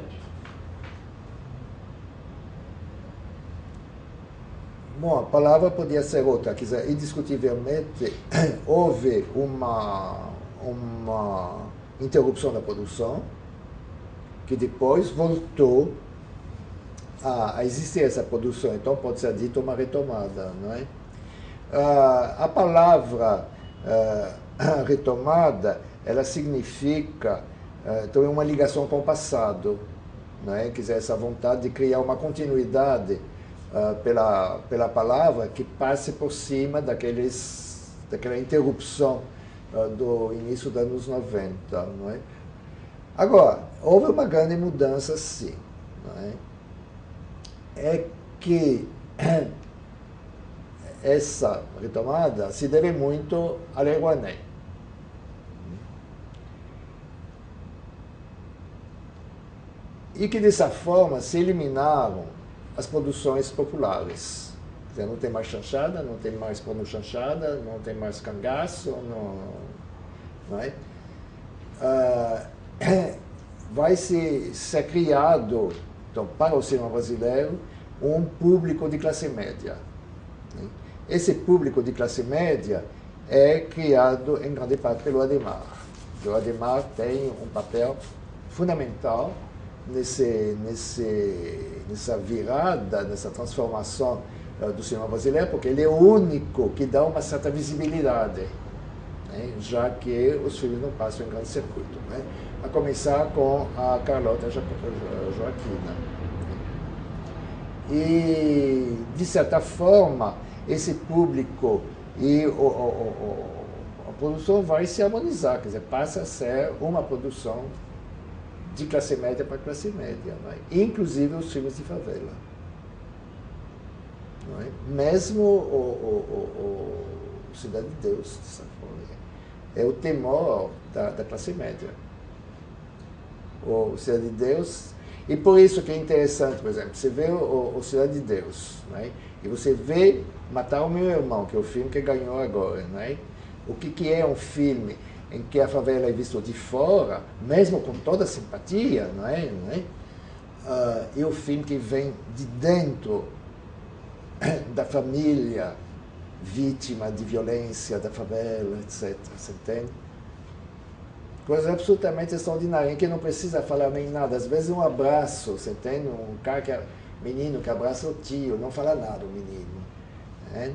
Bom, a palavra podia ser outra, quer dizer, indiscutivelmente houve uma interrupção da produção, que depois voltou a existir essa produção, então pode ser dito uma retomada, não é? A palavra retomada, ela significa então uma ligação com o passado, não é? Quer dizer, essa vontade de criar uma continuidade pela palavra que passe por cima daquela interrupção do início dos anos 90, não é? Agora, houve uma grande mudança, sim, não é? É que essa retomada se deve muito a Lei Rouanet. E que, dessa forma, se eliminaram as produções populares. Quer dizer, não tem mais chanchada, não tem mais porno chanchada, não tem mais cangaço, não é? Vai ser criado, então, para o cinema brasileiro, um público de classe média. Esse público de classe média é criado, em grande parte, pelo Ademar. O Ademar tem um papel fundamental nessa virada, nessa transformação do cinema brasileiro, porque ele é o único que dá uma certa visibilidade, né? Já que os filmes não passam em grande circuito. Né? A começar com a Carlota Joaquina. E, de certa forma, esse público e a produção vai se harmonizar, quer dizer, passa a ser uma produção de classe média para classe média, não é? Inclusive os filmes de favela. Não é? Mesmo o Cidade de Deus, de certa forma, é o temor da classe média. O Cidade de Deus, E por isso que é interessante, por exemplo, você vê o Cidade de Deus, né? E você vê Matar o Meu Irmão, que é o filme que ganhou agora, né? O que é um filme em que a favela é vista de fora, mesmo com toda a simpatia, não é? Não é? E o filme que vem de dentro da família vítima de violência da favela, etc. Você entende? Coisa absolutamente extraordinária, em que não precisa falar nem nada. Às vezes um abraço, você entende? Um cara menino que abraça o tio, não fala nada o menino. Né?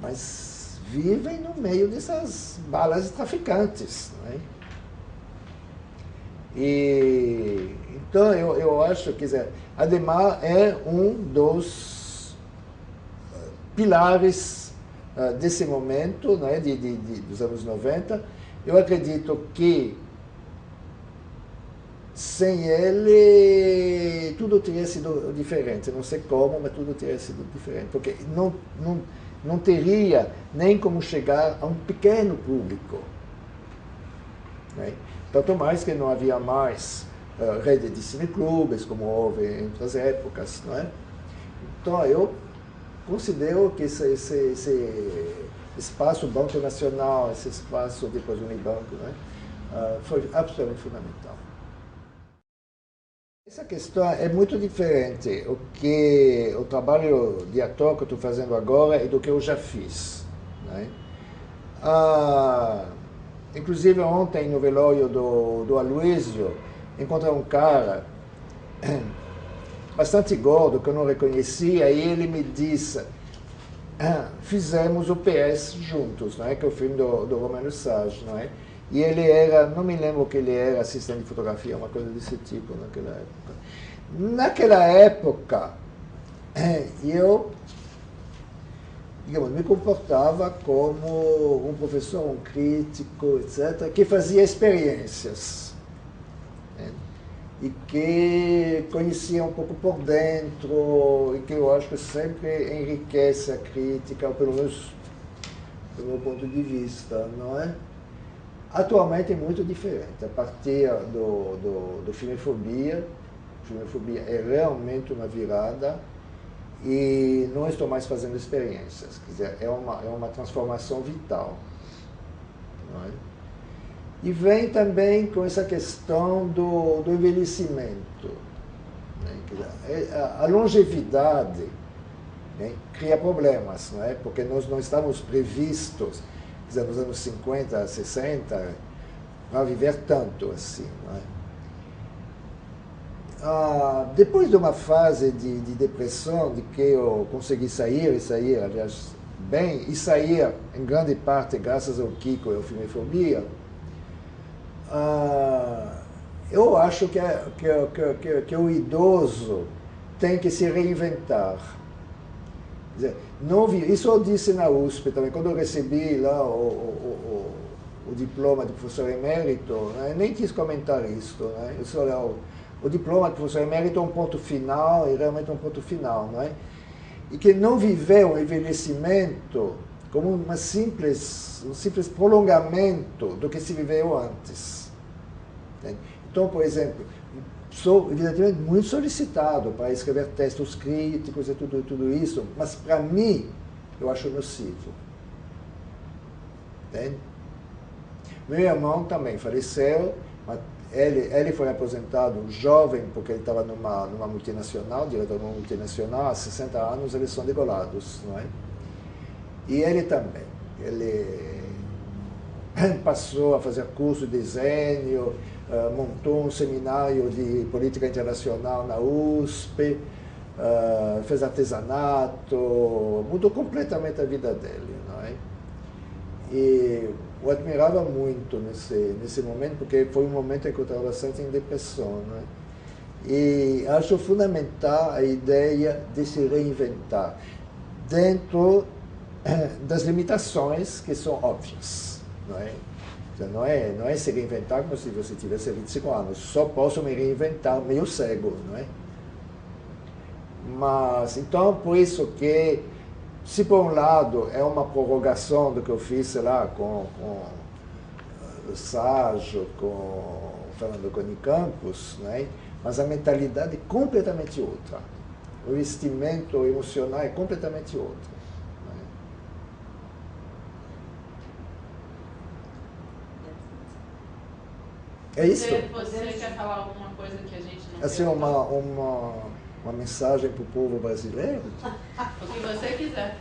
Mas vivem no meio dessas balas de traficantes. Né? E, então eu acho que Ademar é um dos pilares desse momento, né, dos anos 90. Eu acredito que sem ele tudo teria sido diferente. Não sei como, mas tudo teria sido diferente. Porque não teria nem como chegar a um pequeno público. Né? Tanto mais que não havia mais rede de cineclubes, como houve em outras épocas. Não é? Então, eu considero que esse espaço Banco Nacional, esse espaço depois Unibanco, né, foi absolutamente fundamental. Essa questão é muito diferente o trabalho de ator que eu estou fazendo agora e do que eu já fiz. Né? Inclusive ontem no velório do Aloysio, encontrei um cara bastante gordo que eu não reconhecia e ele me disse: fizemos o PS juntos, não é? Que é o filme do Romano Sage, não é? E ele era, não me lembro que ele era assistente de fotografia, uma coisa desse tipo naquela época. Naquela época, eu, digamos, me comportava como um professor, um crítico, etc., que fazia experiências. Né? E que conhecia um pouco por dentro, e que eu acho que sempre enriquece a crítica, ou pelo menos do meu ponto de vista, não é? Atualmente é muito diferente. A partir do Filmefobia, Filmefobia é realmente uma virada e não estou mais fazendo experiências. Quer dizer, é uma transformação vital. Não é? E vem também com essa questão do envelhecimento. Né? Quer dizer, a longevidade, né, cria problemas, não é? Porque nós não estamos previstos, quer dizer, nos anos 50, 60, para viver tanto assim. Não é? Depois de uma fase de depressão, de que eu consegui sair, aliás, bem, e sair em grande parte graças ao Kiko e ao Filmefobia, eu acho que o idoso tem que se reinventar. Quer dizer, isso eu disse na USP também, quando eu recebi lá o diploma de professor emérito, né, nem quis comentar isso. Né, o diploma de professor emérito é um ponto final, e realmente é um ponto final. Não é? E que não viveu o envelhecimento como um simples prolongamento do que se viveu antes. Então, por exemplo, sou evidentemente muito solicitado para escrever textos críticos e tudo isso, mas para mim eu acho nocivo. Entende? Meu irmão também faleceu, mas ele foi aposentado jovem porque ele estava numa multinacional, diretor de uma multinacional, há 60 anos eles são degolados, não é? E ele também. Ele passou a fazer curso de desenho, montou um seminário de política internacional na USP, fez artesanato, mudou completamente a vida dele. Não é? E eu admirava muito nesse momento, porque foi um momento em que eu estava bastante em depressão. Não é? E acho fundamental a ideia de se reinventar dentro das limitações que são óbvias. Não é? Não é se reinventar como se você tivesse 25 anos. Só posso me reinventar meio cego, não é? Mas, então, por isso que, se por um lado é uma prorrogação do que eu fiz, sei lá, com o Sage, com falando com o Unicampus, né? Mas a mentalidade é completamente outra. O investimento emocional é completamente outro. É isso? Você quer falar alguma coisa que a gente não assim, uma mensagem para o povo brasileiro? O que você quiser.